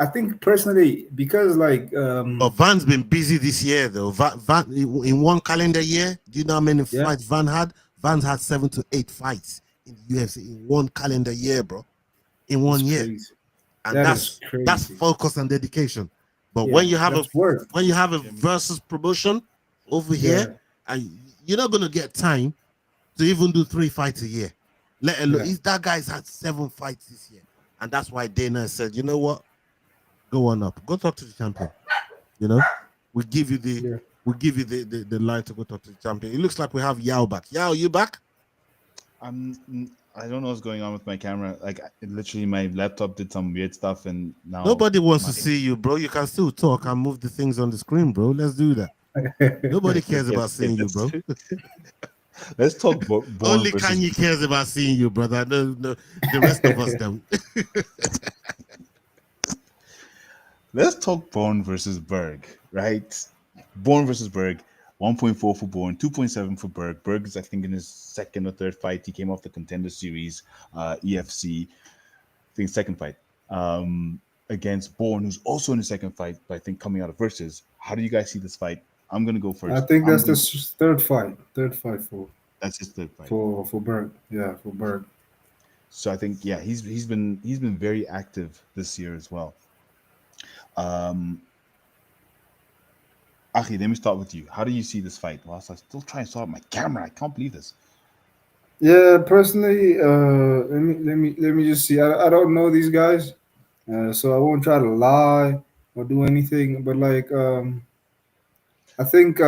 I think personally because like But Van's been busy this year, though. Van in one calendar year, do you know how many yeah, fights Van had? Van's had 7 to 8 fights in the UFC in one calendar year, bro. In it's 1 year, crazy. and That is that's crazy. focus and dedication. But Yeah, that's worth. when you have a versus promotion over here, Yeah, and you're not gonna get time to even do 3 fights a year. Let alone yeah, that guy's had 7 fights this year, and that's why Dana said, you know what, go on up, go talk to the champion. You know, we give you the yeah. the line to go talk to the champion. It looks like we have Yao back. Yao, you back? I don't know what's going on with my camera. Like literally, my laptop did some weird stuff, and now Nobody wants my to see you, bro. You can still talk and move the things on the screen, bro. Let's do that. Nobody cares okay, about seeing you, bro. let's talk Born Only versus Kanye cares about seeing you, brother. No, no, the rest of us don't. let's talk Born versus Berg, right? Born versus Berg, 1.4 for Born, 2.7 for Berg. Berg is I think in his second or third fight. He came off the Contender Series, EFC. I think second fight. Against Bourne, who's also in the second fight, but I think coming out of versus. How do you guys see this fight? I'm gonna go I first. think that's the third fight That's his third fight. for Berg. Yeah, for Berg. So I think yeah, he's been very active this year as well. Um, Aki, let me start with you. How do you see this fight? Whilst I still try and sort out my camera, I can't believe this. Yeah, personally, let me just see. I don't know these guys, so I won't try to lie or do anything. But like, I think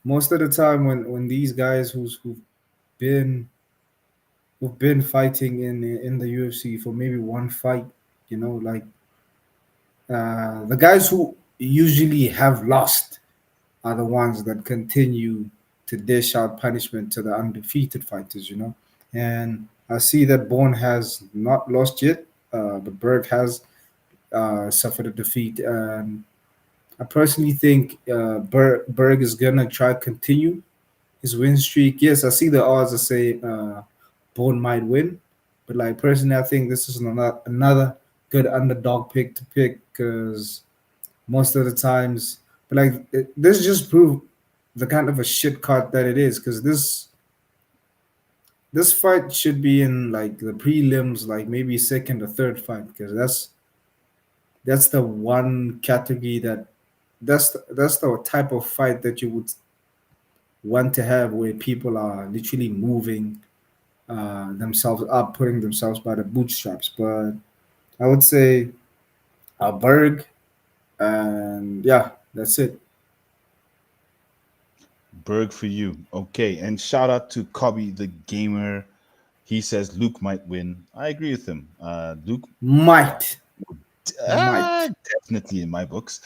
most of the time when these guys been who've been fighting in the UFC for maybe one fight, you know, like the guys who usually have lost are the ones that continue to dish out punishment to the undefeated fighters, you know. And I see that Bourne has not lost yet, but Berg has suffered a defeat. And I personally think Berg is gonna try to continue his win streak. Yes, I see the odds that say Bourne might win, but like personally, I think this is another good underdog pick to pick because most of the times. But like this just proved the kind of a shit card that it is, because this fight should be in like the prelims, like maybe second or third fight, because that's the one category that's the type of fight that you would want to have, where people are literally moving themselves up, putting themselves by the bootstraps. But I would say Berg, and yeah, that's it. Berg for you. Okay. And shout out to Cobby the Gamer. He says Luke might win. I agree with him. Luke, yeah, Might, might, definitely in my books.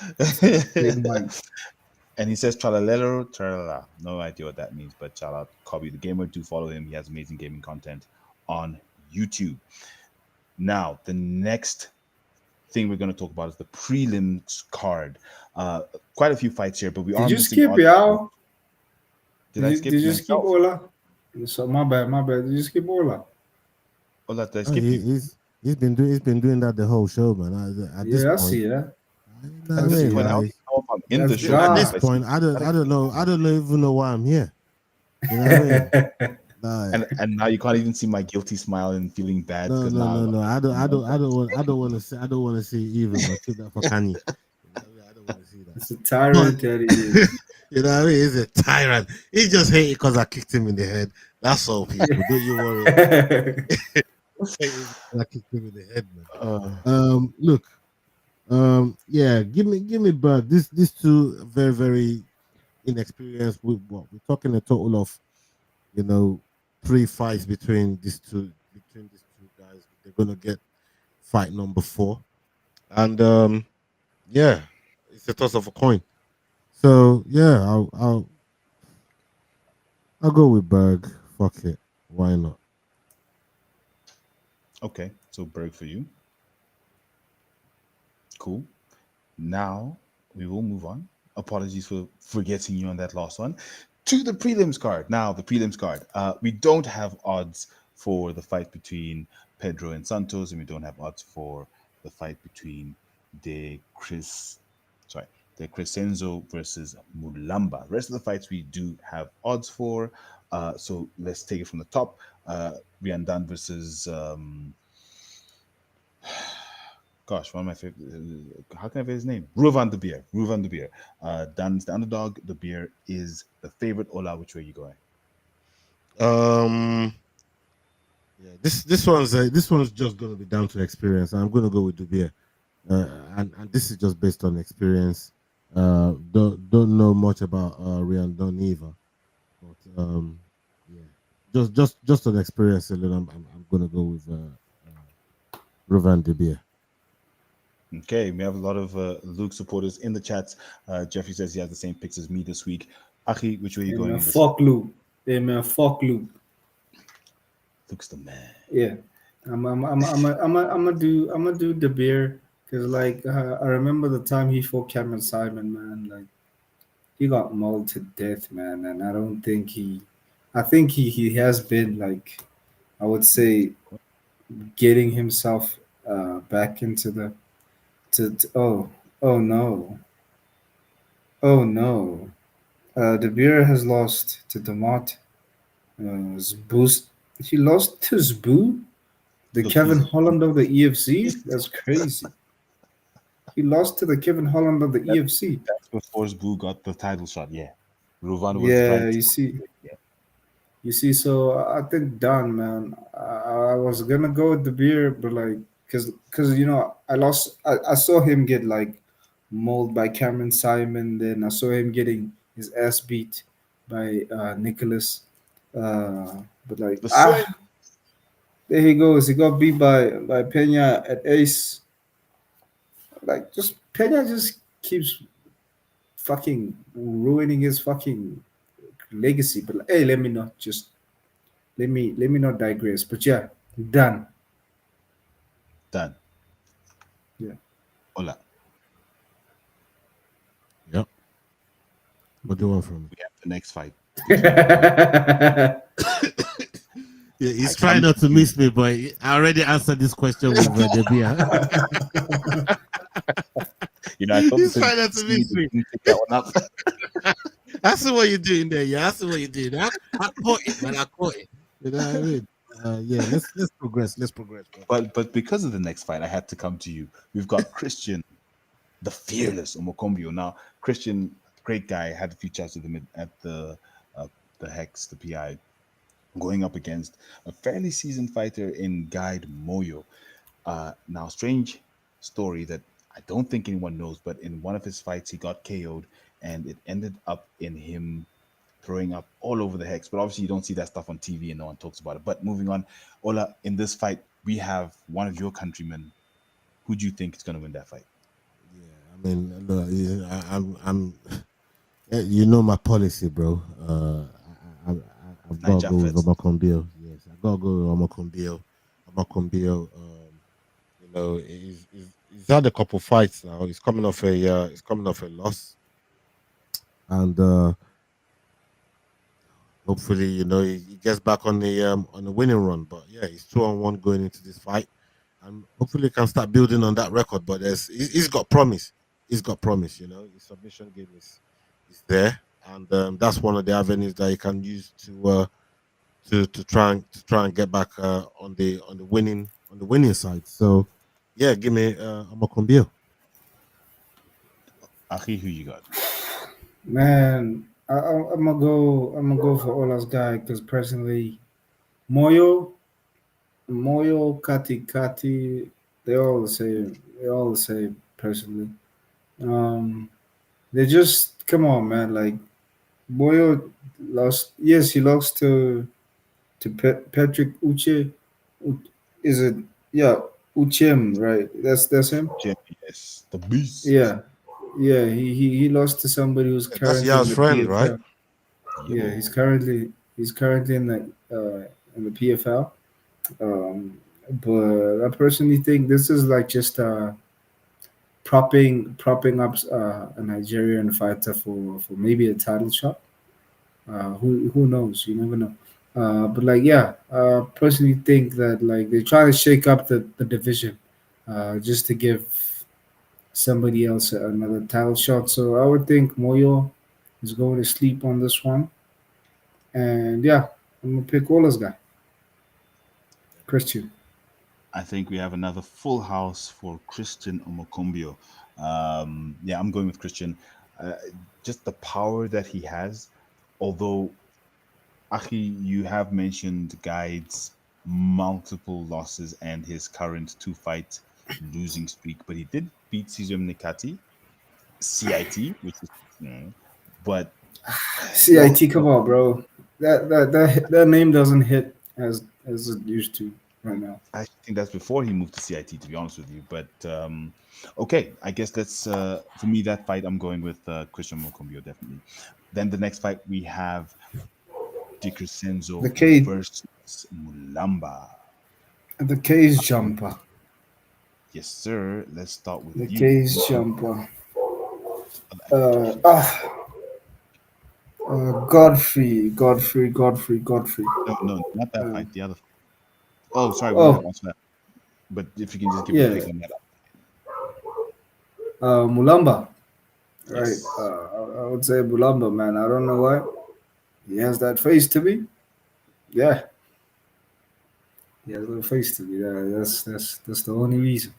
big might. And he says tralalero, tralala. No idea what that means, but shout out Cobby the Gamer. Do follow him. He has amazing gaming content on YouTube. Now, the next thing we're going to talk about is the prelims card. Quite a few fights here, but we are Did you missing skip out. Yao? Did I skip Did you skip myself? Ola? So my bad, my bad. Did you skip Ola? Ola, did I Oh, skip you? he's been doing that the whole show, man. At this Yeah, I point, see that. you know At what I this See mean? point, how do that. you know if I'm in the That's show or At not? this God. If I skip point, you? I don't know. I don't even know why I'm here. You know what I mean? Like, And now you can't even see my guilty smile and feeling bad no, because no, now no, no. I don't want to see. I don't want to see either. But keep that for Kanye. You know what I mean? I don't want to see that. It's a But tyrant that he is. you know what I mean? He's a tyrant. He just hate it because I kicked him in the head. That's all, people. Don't you worry. Hate it 'cause I kicked him in the head, man. uh, Look. Yeah. Give me Berg. These two very, very inexperienced. With what we're talking a total of, you know, 3 fights between these two guys. They're gonna get fight number 4, and yeah, it's a toss of a coin. So yeah, I'll go with Berg. Fuck it, why not? okay, so Berg for you. Cool. Now we will move on. Apologies for forgetting you on that last one. To the prelims card. Now, the prelims card. We don't have odds for the fight between Pedro and Santos, and we don't have odds for the fight between sorry, De Crescenzo versus Mulamba. The rest of the fights we do have odds for. So let's take it from the top. Riandan versus gosh, one of my favorite. How can I say his name? Ruvan de Beer. Ruvan de Beer. Dan's the underdog. The beer is the favorite. Ola, which way are you going? Um, yeah, this one's just gonna be down to experience. I'm gonna go with Dubier, and this is just based on experience. Don't know much about Riandon either, but yeah, just on experience alone, I'm gonna go with Rovan De Beer. Okay, we have a lot of Luke supporters in the chats. Jeffrey says he has the same picks as me this week. Achi, which way are you Hey going man, in this? fuck Luke. Hey man, fuck Luke. Luke's the man. Yeah, I'm gonna do the beer, because like I remember the time he fought Cameron Simon, man. Like he got mauled to death, man, and I don't think I think he has been like, I would say, getting himself back into the oh no, oh no. De Beer has lost to Demott. Zboost. He lost to Zboo, the Look, Kevin Holland of the EFC. That's crazy. He lost to the Kevin Holland of the that, EFC. that's before Boo got the title shot. Yeah, Ruvan was Yeah, right. Yeah. you see. So I think done, man. I was gonna go with the beer, but like, cause you know, I saw him get like mauled by Cameron Simon. Then I saw him getting his ass beat by Nicholas. But like, The swing. there he goes. He got beat by Pena at Ace. Like, just Pena just keeps fucking ruining his fucking legacy. But like, hey, let me not digress. But yeah, done. Done. Yeah. Ola. Yep. What do you want from me? We have the next fight. Yeah, he's I trying can't- not to miss me, but I already answered this question with De Beer. I thought He's this would trying not to see miss they me. didn't pick that one up. I see what you're doing there. Yeah, I see what you're doing. I caught it, man. I caught it. You know what I mean? Yeah, let's progress. Let's progress, bro. But because of the next fight, I had to come to you. We've got Christian, the fearless Omokombio. Now, Christian, great guy. Had a few chats with him at uh, the Hex, the PI, going up against a fairly seasoned fighter in Guide Moyo. Now, strange story that I don't think anyone knows, but in one of his fights, he got KO'd, and it ended up in him throwing up all over the Hex. But obviously, you don't see that stuff on TV, and no one talks about it. But moving on, Ola, in this fight, we have one of your countrymen. Who do you think is going to win that fight? Yeah, I mean, look, yeah, I'm you know my policy, bro. I've got to Niger go with first. Omokombio. Yes, I got to go with Omokombio. Omokombio, you know, he's had a couple fights now. He's coming off a loss, and hopefully, you know, he gets back on the winning run. But yeah, he's 2-1 going into this fight, and hopefully, he can start building on that record. But he's got promise. He's got promise. You know, his submission game is there, and that's one of the avenues that he can use to try and get back on the winning side. So yeah, give me Amakombio. Achi, who you got? Man, I'm gonna go for Ola's guy because personally, Moyo, Moyo, Kati, Kati, they're all the same. They're all the same. Personally, um, they just come on, man. Like Moyo lost. Yes, he lost to Patrick Uche. Is it? Yeah, Uchem, right? That's him. Jim, yes, the beast. Yeah, yeah. He lost to somebody who's Yeah, that's currently in Ya's the friend, right? PFL. Yeah, Yo, he's currently in the PFL. But I personally think this is like just propping up a Nigerian fighter for maybe a title shot. Who knows? You never know. But like yeah, personally think that like they're trying to shake up the division, just to give somebody else another title shot. So I would think Moyo is going to sleep on this one. And yeah, I'm gonna pick Ola's guy, Christian. I think we have another full house for Christian Omokombio. Yeah, I'm going with Christian. Uh, just the power that he has. Although, Aki, you have mentioned Guide's multiple losses and his current two fight losing streak, but he did beat Cesar Nikati, CIT, which is, but well, CIT, come on, bro. That name doesn't hit as it used to right now. I think that's before he moved to CIT, to be honest with you. But okay, I guess that's for me that fight. I'm going with Christian Mokombio definitely. Then the next fight we have The DiCrescenzo cage, versus Mulamba. the cage jumper, Yes, sir. Let's start with the you. cage Who do you jumper. for that fight, Uh, Joshi? ah, Godfrey. No, no, not that Uh, fight. The other. Oh, sorry, we don't have oh, answer that. But if you can just give a yeah, pick on that. Mulamba. Right. Yes. I would say Mulamba, man. I don't know why he has that face to me. Yeah, he has that face to me. Yeah, that's the only reason.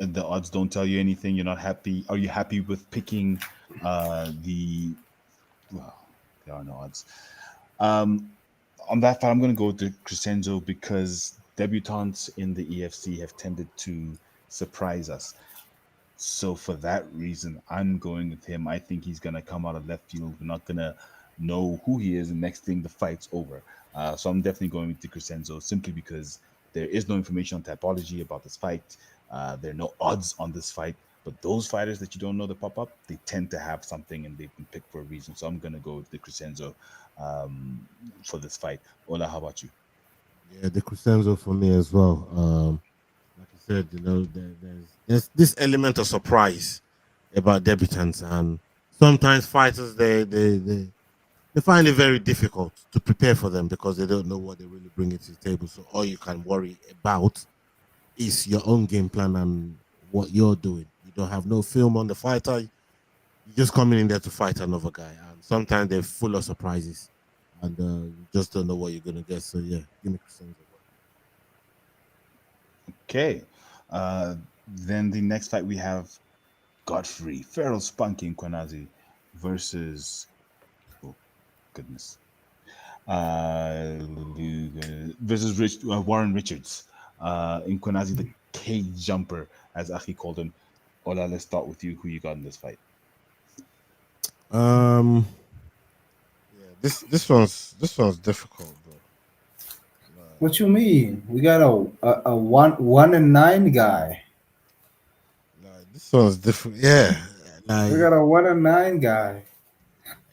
The odds don't tell you anything. You're not happy. Are you happy with picking the? Well, there are no odds. Um, on that fight, I'm going to go to Crescenzo because debutantes in the EFC have tended to surprise us. So for that reason, I'm going with him. I think he's going to come out of left field. We're not going to know who he is, and next thing the fight's over. So I'm definitely going with Di Crescenzo simply because there is no information on typology about this fight. There are no odds on this fight. But those fighters that you don't know that pop up, they tend to have something and they've been picked for a reason. So I'm going to go with Di Crescenzo um, for this fight. Ola, how about you? Yeah, the Crescenzo for me as well. Like I said, you know, there's this element of surprise about debutants, and sometimes fighters they find it very difficult to prepare for them because they don't know what they really bring to the table. So all you can worry about is your own game plan and what you're doing. You don't have no film on the fighter. You're just coming in there to fight another guy, and sometimes they're full of surprises, and you just don't know what you're gonna get. So yeah, give me Cosenza. Okay. Then the next fight we have Godfrey, Feral Spunky Kwanazi versus, oh goodness, uh, versus Warren Richards. Inkwanazi, the cage jumper, as Aki called him. Ola, let's start with you. Who you got in this fight? Um, yeah, this one's difficult, bro. What you mean? We got a 1-9 guy. This one's different. Yeah, We like got a 1-9 guy.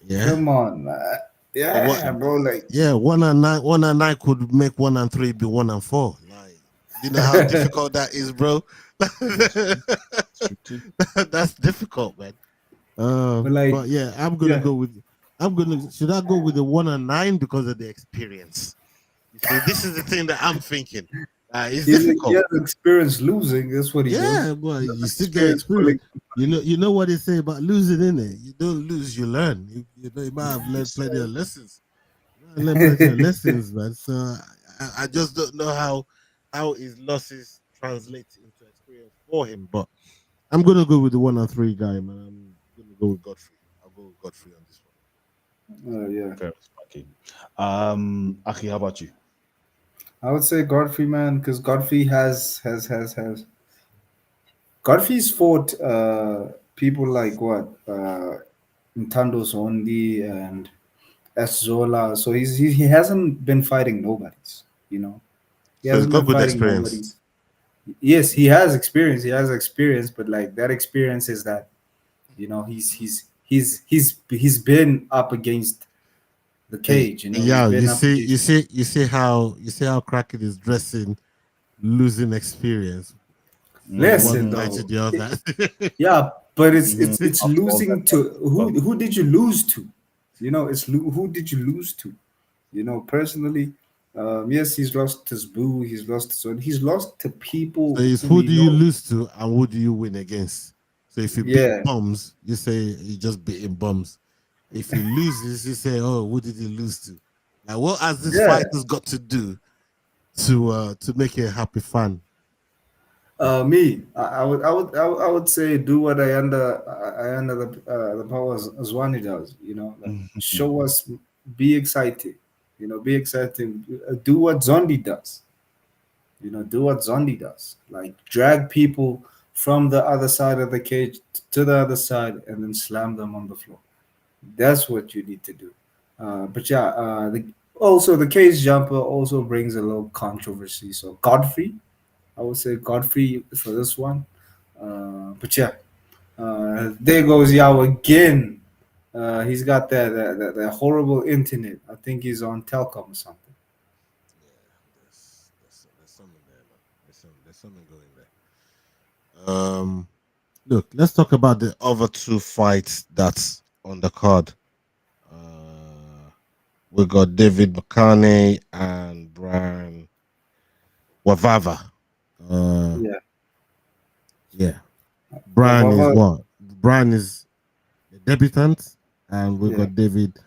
yeah. Come on, What? yeah, bro. Like Yeah, 1-9, 1-9 could make 1-3 be 1-4. Like, you know how difficult that is, bro. That's true. That's true too. That's difficult, man. but like But yeah, I'm gonna yeah, go with. I'm gonna. Should I go with the 1-9 because of the experience? You see, this is the thing that I'm thinking. It's he difficult. has experience losing. That's what he does. Yeah, but you still get Experience experience. pulling. You know what they say about losing, in it. You don't lose, you learn. You know, you might have learned Yes, plenty sir. of lessons. I learned plenty of lessons, man. So I just don't know how his losses translate into experience for him. But I'm gonna go with the 1-3 guy, man. I'm gonna go with Godfrey. I'll go with Godfrey on this one. Yeah, Fair Spunky. Aki, how about you? I would say Godfrey, man, because Godfrey has Godfrey's fought people like what Ntando Zondi and S Zola. So he hasn't been fighting nobodies. You know, he So he's hasn't got been good fighting experience. nobodies. Yes, he has experience. He has experience, but like that experience is that he's been up against the cage. He's Yeah, been up against. you see how Kraken is dressing, losing experience from one Listen Mm-hmm. fight to though, the other. yeah, but it's Mm-hmm. it's it's All that losing to stuff. who did you lose to? Who did you lose to? Personally, yes, he's lost to Boo, he's lost to So people it's who who we do you know. lose to and who do you win against? So if you beat Yeah, bums, you say you just beating bums. If he loses, you say, oh, who did he lose to? Like, what has this yeah. fighters got to do to make you a happy fan? Me, I would say do what I under the power as Zwani does. Like show us, be excited. Be excited. Do what Zondi does. Do what Zondi does. Like drag people from the other side of the cage to the other side and then slam them on the floor. That's what you need to do. But yeah, also the cage jumper also brings a little controversy. So Godfrey, I would say Godfrey for this one. But yeah, there goes Yao again. He's got that horrible internet. I think he's on Telcom or something. Yeah, there's something there, man. There's something going there. Look, let's talk about the other two fights that's on the card. Uh, we got David McCarney and Brian Wavava. Uh, Yeah, yeah, Brian is Bavava. what? Brian is a debutant, and we Yeah, got David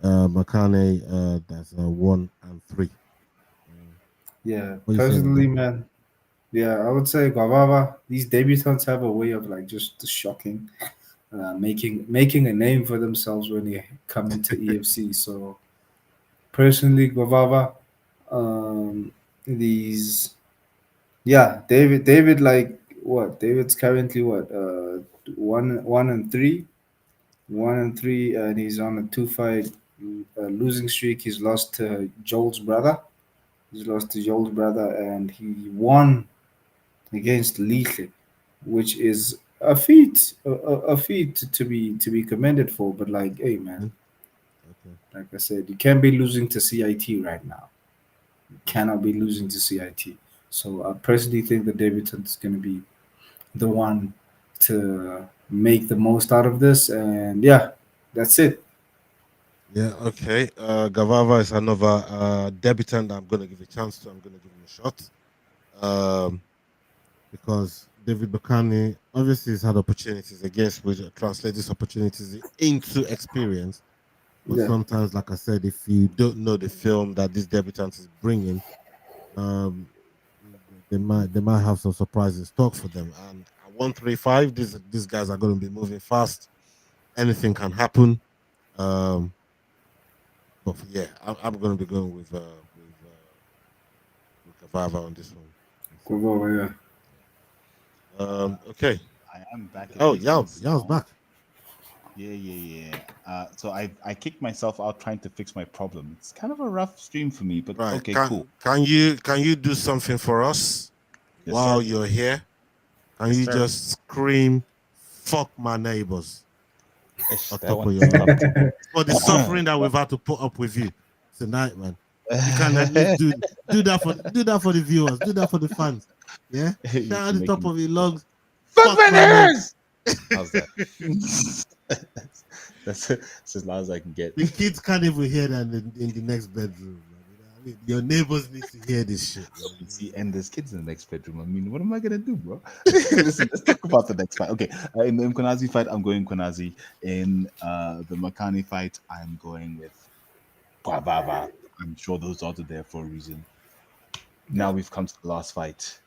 McCarney. That's 1-3. Uh, yeah. what do you say on Personally, that? man, yeah, I would say Bavava. These debutants have a way of like just shocking, making a name for themselves when they come into EFC. So personally, Guavava, these yeah, David like what? David's currently what? 1-3, 1-3, and he's on a 2-fight losing streak. He's lost to Joel's brother. He's lost to Joel's brother, and he won against Leaflet, which is a feat, a feat to be commended for. But like, hey man, Mhm. Okay. like I said, you can't be losing to CIT right now. You cannot be losing to CIT. So I personally think the debutant is going to be the one to make the most out of this. And yeah, that's it. Yeah, okay. Gavava is another debutant that I'm going to give a chance to. I'm going to give him a shot. Um, because David Bakani obviously has had opportunities against which translate these opportunities into experience. But Yeah. sometimes, like I said, if you don't know the film that this debutant is bringing, um, they might have some surprises in stock for them. And at 135, these guys are going to be moving fast. Anything can happen. Um, but yeah, I'm going to be going with Kavava on this one. Go over, yeah. Okay. I am back. It Oh, takes me Yao's long. back. Yeah. So I kicked myself out trying to fix my problem. It's kind of a rough stream for me, but Right. okay, cool. Can you do something for us Yes, while sir. you're here? Can Yes, you sir. just scream "fuck my neighbors" Ish, on that top of one your is tough. lungs for the suffering that we've had to put up with you tonight, man? You can at least do that for the viewers, do that for the fans. Yeah, You're shout at the top making of your lungs, fuck "fuck my my neighbor." neighbors. How's that? That's as loud as I can get. The kids can't even hear that in the next bedroom, man. You know what I mean? Your neighbors need to hear this shit, man. You see, and there's kids in the next bedroom. I mean, what am I gonna do, bro? Listen, let's talk about the next fight. Okay, in the Mkonazi fight, I'm going Mkonazi. In the Makani fight, I'm going with Baba. I'm sure those odds are there for a reason. Now Yeah. we've come to the last fight,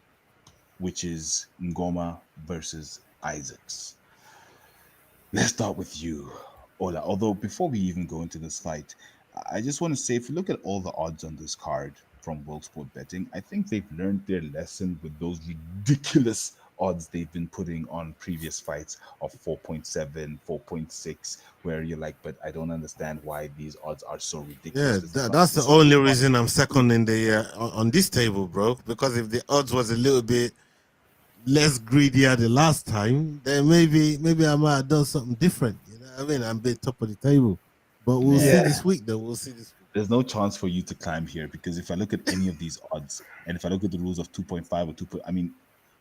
which is Ngoma versus Isaacs. Let's start with you, Ola. Although before we even go into this fight, I just want to say if you look at all the odds on this card from World Sport Betting, I think they've learned their lesson with those ridiculous odds they've been putting on previous fights of 4.7, 4.6, where you're like, but I don't understand why these odds are so ridiculous. Yeah, This is not that's the this is only not reason I'm second in the on this table, bro. Because if the odds was a little bit less greedier the last time, then maybe I might have done something different. You know what I mean? I'm a bit top of the table. But we'll see man. Yeah. this week though. We'll see this week. There's no chance for you to climb here because if I look at any of these odds and if I look at the rules of 2.5 or 2. I mean,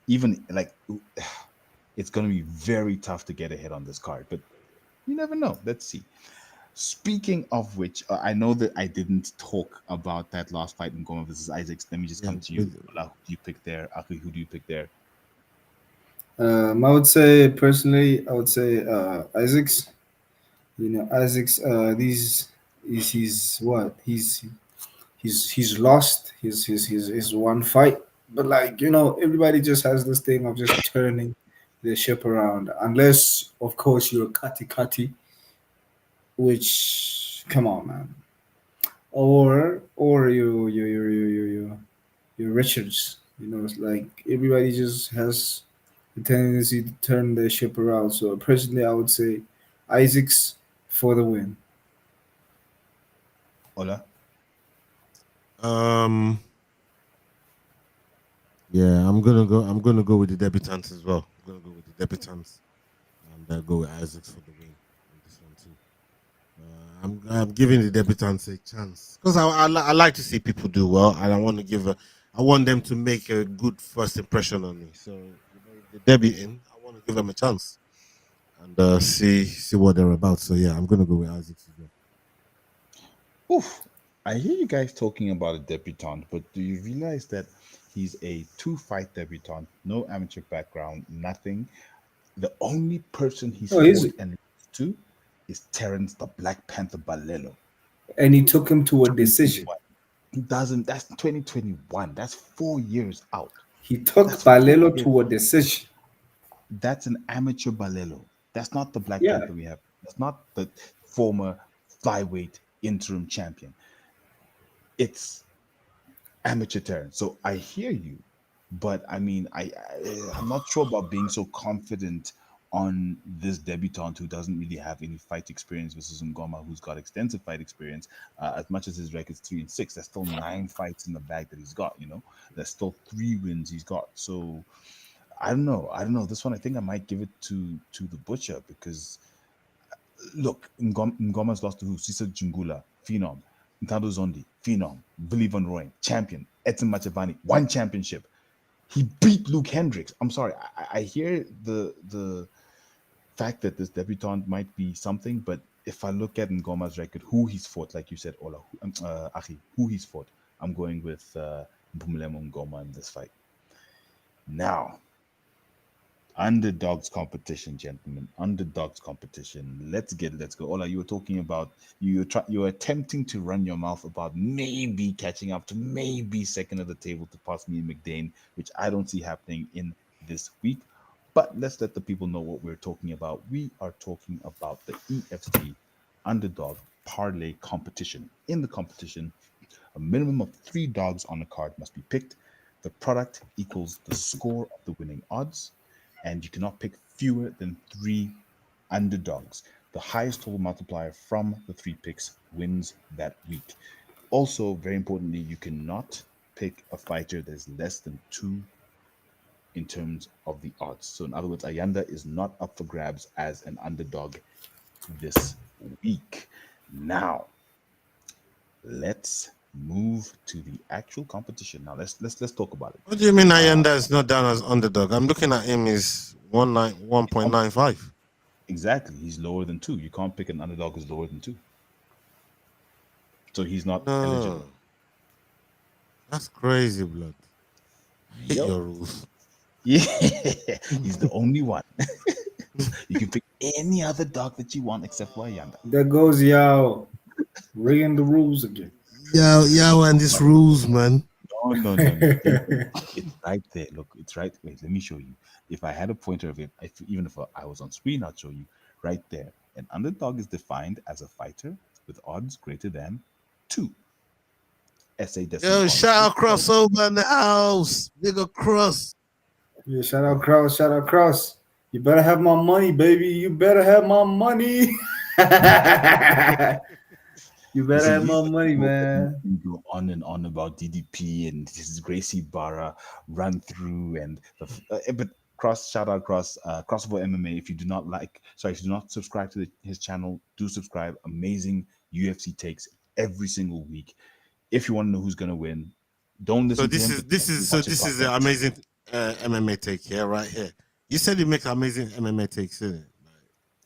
even like it's going to be very tough to get ahead on this card, but you never know. Let's see. Speaking of which, I know that I didn't talk about that last fight in Goma versus Isaacs. Let me just Yeah, come to you. with Ola, who do you pick there? Aki, who do you pick there? I would say personally, I would say Isaacs. You know, Isaacs. These is he's what he's lost his one fight, but like everybody just has this thing of just turning the ship around, unless of course you're Kati Kati, which come on, man, or you Richards. It's like everybody just has the tendency to turn their ship around. So personally, I would say Isaacs for the win. Ola? um yeah, I'm gonna go with the debutants as well. I'm gonna go with the debutants and go with Isaacs for the win on this one too. I'm giving the debutants a chance because I like to see people do well, and I want them to make a good first impression on me. So if they're debuting, I want to give them a chance and see what they're about. So yeah, I'm gonna go with Isaac as well. Oof. I hear you guys talking about a debutant, but do you realize that he's a two-fight debutant, no amateur background, nothing? The only person he's Oh, he's fought and lost to is Terence the Black Panther Balelo. and he took him to a decision. 2021. He doesn't, that's 2021. That's 4 years out. He took That's 4 Balelo years. to a decision. That's an amateur Balelo. That's not the Black Yeah, Panther we have. That's not the former flyweight interim champion. It's amateur Terrence. So I hear you, but I mean, I'm not sure about being so confident on this debutant who doesn't really have any fight experience versus Ngoma, who's got extensive fight experience. As much as his record's 3-6, there's still 9 fights in the bag that he's got. There's still 3 wins he's got. So I don't know. I don't know. This one, I think I might give it to the butcher because look, Ngoma's lost to who? Sisa Jungula, phenom. Ntando Zondi, phenom. Billy Van Rooyen, champion. Edson Machavani, one championship. He beat Luke Hendricks. I'm sorry. I hear the fact that this debutant might be something, but if I look at Ngoma's record, who he's fought, like you said, Ola, Achi, who he's fought, I'm going with Mpumulemo Ngoma in this fight. Now, Underdogs competition, gentlemen. Underdogs competition. Let's go. Ola, you were talking about you were attempting to run your mouth about maybe catching up to maybe second at the table to pass me and McDane, which I don't see happening in this week. But let's let the people know what we're talking about. We are talking about the EFC underdog parlay competition. In the competition, a minimum of 3 dogs on a card must be picked. The product equals the score of the winning odds, and you cannot pick fewer than 3 underdogs. The highest total multiplier from the 3 picks wins that week. Also, very importantly, you cannot pick a fighter that is less than 2 in terms of the odds. So, in other words, Ayanda is not up for grabs as an underdog this week. Now, let's move to the actual competition. Now, let's talk about it. What do you mean Ayanda is not down as underdog? I'm looking at him is 1.95. Exactly, he's lower than 2. You can't pick an underdog who's lower than 2, so he's not eligible. No, that's crazy, blood. Hit Yep. your rules. Yeah, he's the only one. You can pick any other dog that you want except for Ayanda. There goes Yao, rigging the rules again. Yeah, and these rules, man. No. It's right there. Look, it's right. Wait, let me show you. If I had a pointer of it, even if I was on screen, I'd show you right there. An underdog is defined as a fighter with odds greater than 2. SA decimal Yo, point. shout out crossover in the house. Bigger cross. Yeah, shout out Kraus, shout out Kraus. You better have my money, baby. You better have my money. You better See, have these my are the money, people that man. go on and on about DDP and this is Gracie Barra run through and but shout out crossover MMA. If you do not if you do not subscribe to his channel, do subscribe. Amazing UFC takes every single week. If you want to know who's gonna win, don't So listen to this him. is But this is so watch his this is the content. amazing MMA take here, right here. You said you make amazing MMA takes, isn't it?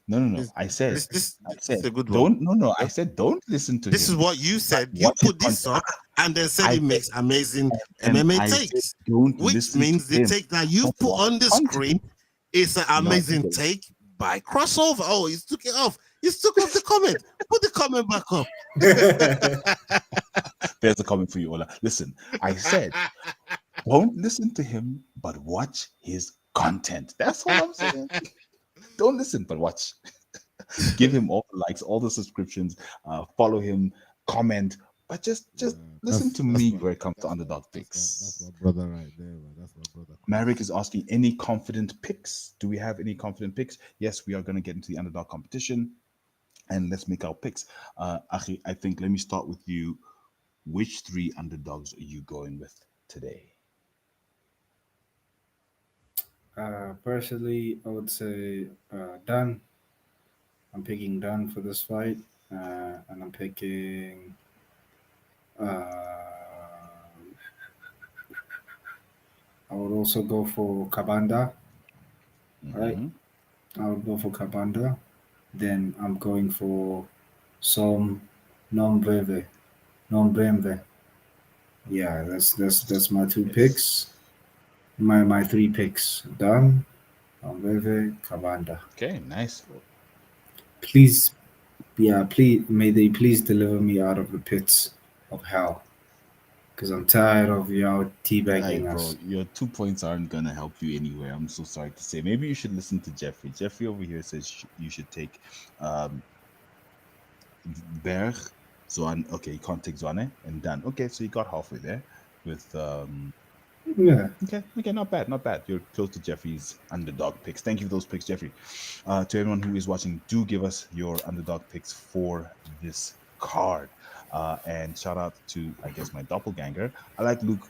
No. This I said, this I this is said, a good one. don't. No. I said, don't listen to This is him. what you But said. You watch his put this content. up and then said I he said, makes amazing and MMA I said, takes, don't which listen to means the him. take that you've But put watch on the content. screen is an No, amazing okay. take by crossover. Oh, he took it off. He took off the comment. Put the comment back up. There's a comment for you, Ola. Listen, I said, don't listen to him, but watch his content. That's all I'm saying. Don't listen, but watch. Give him all the likes, all the subscriptions, follow him, comment, but just listen to me where it comes to underdog picks. That's my brother right there, man. That's my brother. Marek is asking any confident picks. Do we have any confident picks? Yes, we are going to get into the underdog competition and let's make our picks. Achi, I think let me start with you. Which 3 underdogs are you going with today? Personally, I would say Dan. I'm picking Dan for this fight, and I'm picking. I would also go for Kabanda. Right, Mm-hmm. I would go for Kabanda. Then I'm going for some non-breve, non-breve. Yeah, that's my 2 picks. My 3 picks. Dan, non-breve, Kabanda. Okay, nice. Please, yeah, please, may they please deliver me out of the pits of hell, because I'm tired of y'all Hey, teabagging bro, us. your 2 points aren't gonna help you anywhere. I'm so sorry to say. Maybe you should listen to Jeffrey. Jeffrey over here says you should take um, Berg, Zwan. Okay, you can't take Zwane and Dan. Okay, so you got halfway there with Yeah, Okay, not bad, not bad. You're close to Jeffrey's underdog picks. Thank you for those picks, Jeffrey. To everyone who is watching, do give us your underdog picks for this card. And shout out to, I guess, my doppelganger. I like Luke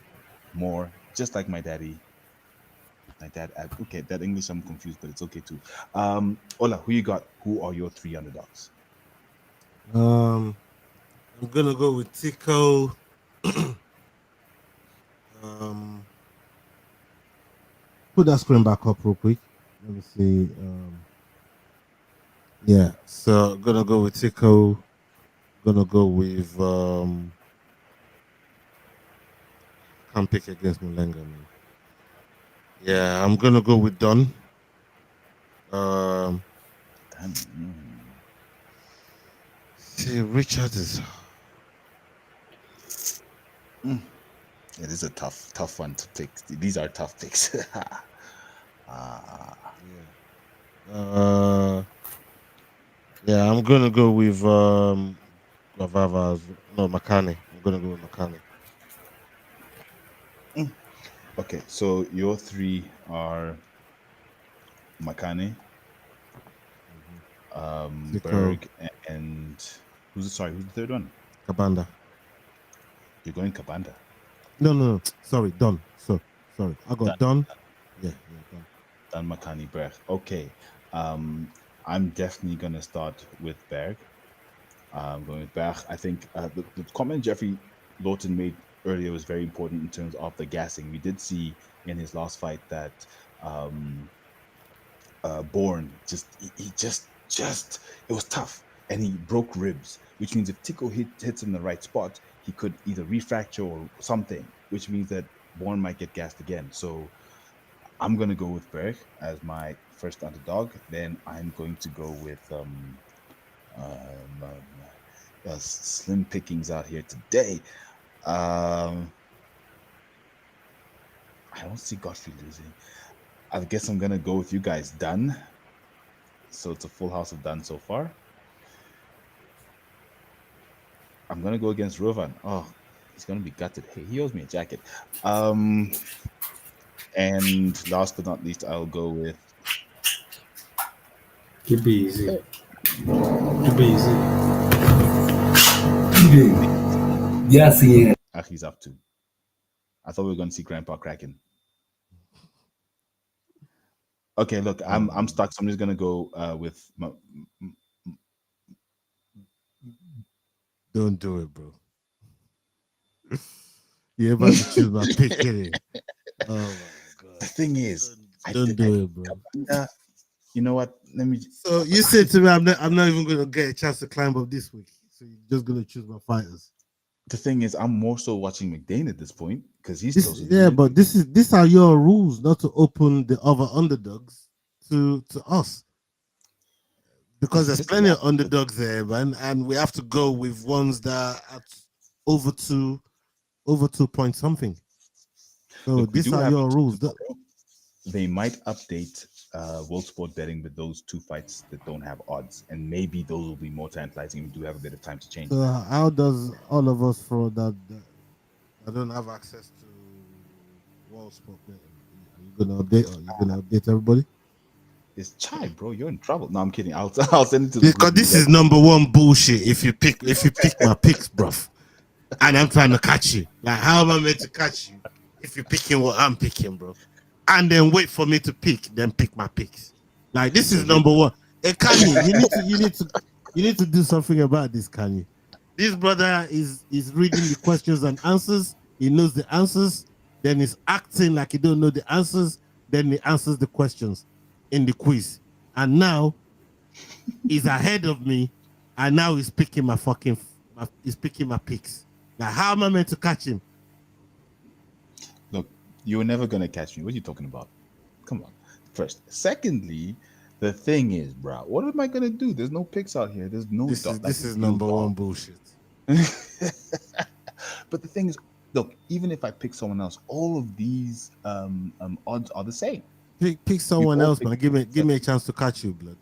more, just like my daddy. My dad. Okay, that English I'm confused, but it's okay too. Ola, who you got? Who are your 3 underdogs? I'm gonna go with Tico. um, put that screen back up real quick. Let me see. Yeah, so gonna go with Tico. Gonna go with can't pick against Mulenga, man. Yeah, I'm gonna go with Don. See, Richard is. It is a tough one to pick. These are tough picks. Uh, yeah, I'm gonna go with Guavava. No, Makani. I'm gonna go with Makani. Okay, so your three are Makane, Siko Berg, and who's the third one? Kabanda. You're going Kabanda. No. Sorry, Don. So sorry, I Done, got Don. Yeah, Don. done Makani Berg. Okay. I'm definitely gonna start with Berg. I'm going with Berg. I think the comment Jeffrey Lawton made earlier was very important in terms of the gassing. We did see in his last fight that Bourne he just it was tough and he broke ribs, which means if Tico hits in the right spot, he could either refracture or something, which means that Bourne might get gassed again. So I'm gonna go with Berg as my first underdog. Then I'm going to go with slim pickings out here today. Um, I don't see Godfrey losing. I guess I'm gonna go with you guys. Done. So it's a full house of done so far. I'm gonna go against Rovan. Oh, he's gonna be gutted. Hey, he owes me a jacket. Um, and last but not least, I'll go with. Keep it easy. Keep it easy. Yes, yeah. Ah, he's up to. I thought we were gonna see Grandpa Kraken. Okay, look, I'm stuck. So I'm just gonna go with. Don't do it, bro. You're about to choose my pick, innit? Oh my god. The thing is, Don't do it, bro. You know what? Let me. So you said to me, I'm not even gonna get a chance to climb up this week. So you're just gonna choose my fighters. The thing is, I'm more so watching McDane at this point because he's This, chosen yeah, me. but these are your rules, not to open the other underdogs to us. Because there's Just plenty of underdogs there, man, and we have to go with ones that are over two point something. So Look, we these do are have your rules. they might update World Sport betting with those two fights that don't have odds, and maybe those will be more tantalizing. We do have a bit of time to change So it. how does all of us for that don't have access to World Sport betting? Are you gonna update? Or are you gonna update everybody? It's chai, bro. You're in trouble. No, I'm kidding. I'll send it to the Because group. this is number one bullshit. If you pick my picks, bruv, and I'm trying to catch you, like how am I meant to catch you if you're picking what I'm picking, bro? And then wait for me to pick, then pick my picks. Like this So is number one. Hey Kanye, you need to do something about this, Kanye. This brother is reading the questions and answers. He knows the answers. Then he's acting like he don't know the answers. Then he answers the questions in the quiz. And now he's ahead of me. And now he's picking he's picking my picks. Like how am I meant to catch him? look, you're never gonna catch me. What are you talking about? Come on. First, secondly, the thing is, bro, what am I gonna do? There's no picks out here. There's no dot. Like This is real number dog. one bullshit. But the thing is, look, even if I pick someone else, all of these odds are the same. Pick someone all else, picked man. Give me a chance to catch you, blood.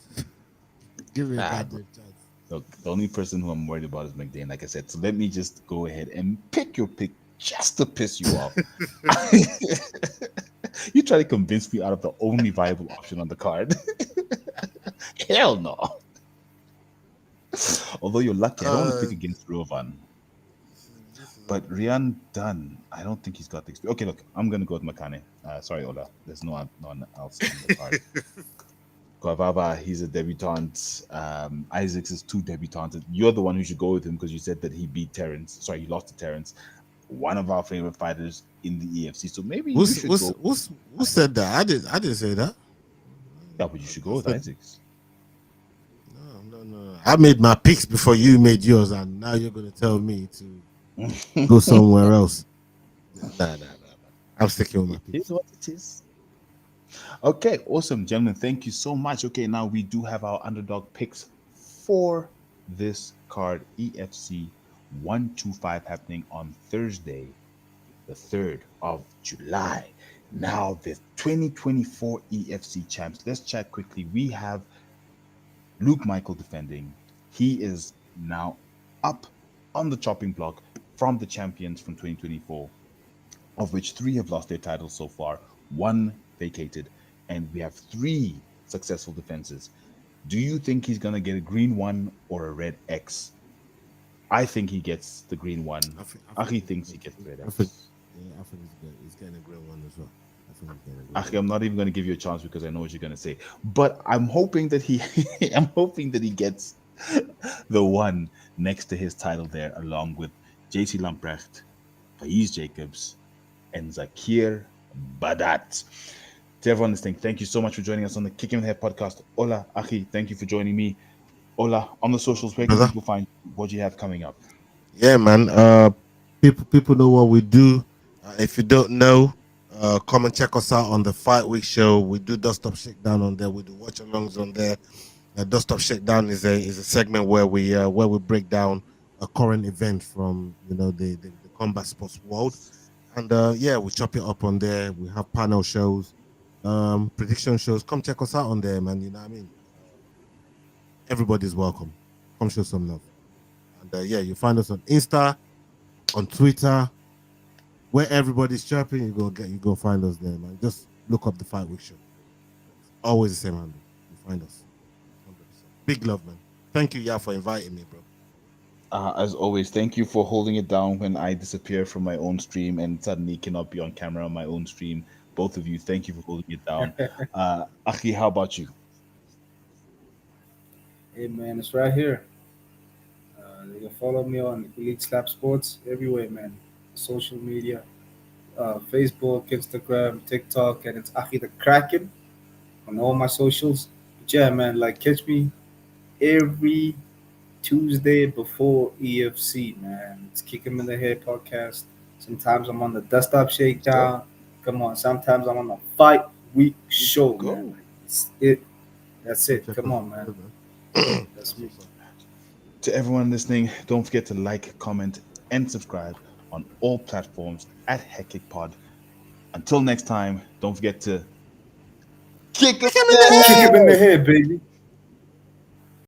Give me a bro. goddamn chance. Look, the only person who I'm worried about is McDane, like I said. So let me just go ahead and pick your pick just to piss you off. You try to convince me out of the only viable option on the card. Hell no. Although you're lucky, I don't want to pick against Rovan. But Rian Dunn, I don't think he's got the experience. Okay, look, I'm gonna go with Makane. Sorry, Ola. There's no one else on the card. Guavava, he's a debutant. Isaacs is two debutantes. You're the one who should go with him because you said that he beat Terrence. Sorry, he lost to Terrence, one of our favorite fighters in the EFC. So maybe you should go. Who said that? I didn't say that. Yeah, but you should go with Isaacs. No. I made my picks before you made yours, and now you're gonna tell me to go somewhere else. Nah. I'm sticking with my It picks. is what it is. Okay, awesome, gentlemen. Thank you so much. Okay, now we do have our underdog picks for this card, EFC 125, happening on Thursday, the 3rd of July. Now, the 2024 EFC champs. Let's chat quickly. We have Luke Michael defending. He is now up on the chopping block from the champions from 2024, of which three have lost their titles so far, one vacated, and we have three successful defenses. Do you think he's going to get a green one or a red X? I think he gets the green one. I think Ahi he's thinks he getting. gets the red I think. X. Yeah, I think he's getting a green one as well. I think he's getting a green Ahi, one. I'm not even going to give you a chance because I know what you're going to say. But I'm hoping that he, I'm hoping that he gets the one next to his title there, along with JC Lamprecht, Faiz Jacobs, and Zakir Badat. To everyone listening, thank you so much for joining us on the Kicking the Head podcast. Ola, Achi, thank you for joining me. Ola, on the socials, where can Brother. people find what you have coming up? Yeah, man. People know what we do. If you don't know, come and check us out on the Fight Week show. We do Dust Up Shakedown on there. We do watch alongs on there. Dust Up Shakedown is a segment where we break down a current event from the combat sports world, and yeah, we chop it up on there. We have panel shows, prediction shows. Come check us out on there, man. You know what I mean? Everybody's welcome. Come show some love, and yeah, you find us on Insta, on Twitter, where everybody's chirping. You go find us there, man. Just look up the Fight Week show. It's always the same handle. You find us. 100%. Big love, man. Thank you, yeah, for inviting me, bro. As always, thank you for holding it down when I disappear from my own stream and suddenly cannot be on camera on my own stream. Both of you, thank you for holding it down. Achi, how about you? Hey man, it's right here. You can follow me on Elite Slap Sports everywhere, man. Social media, Facebook, Instagram, TikTok, and it's Aki the Kraken on all my socials. But yeah, man, like catch me every Tuesday before EFC, man. It's Kick 'em in the Head podcast. Sometimes I'm on the Dust Up Let's go. Shakedown. Come on, sometimes I'm on the Fight Week show, man. Go. Like, it's it. That's Come it. check Come us on, man. out, man. That's That's me. what's up. To everyone listening, don't forget to like, comment, and subscribe on all platforms at Hectic Pod. Until next time, don't forget to kick 'em Kick him in in the the Kick head. him in the head. head, baby.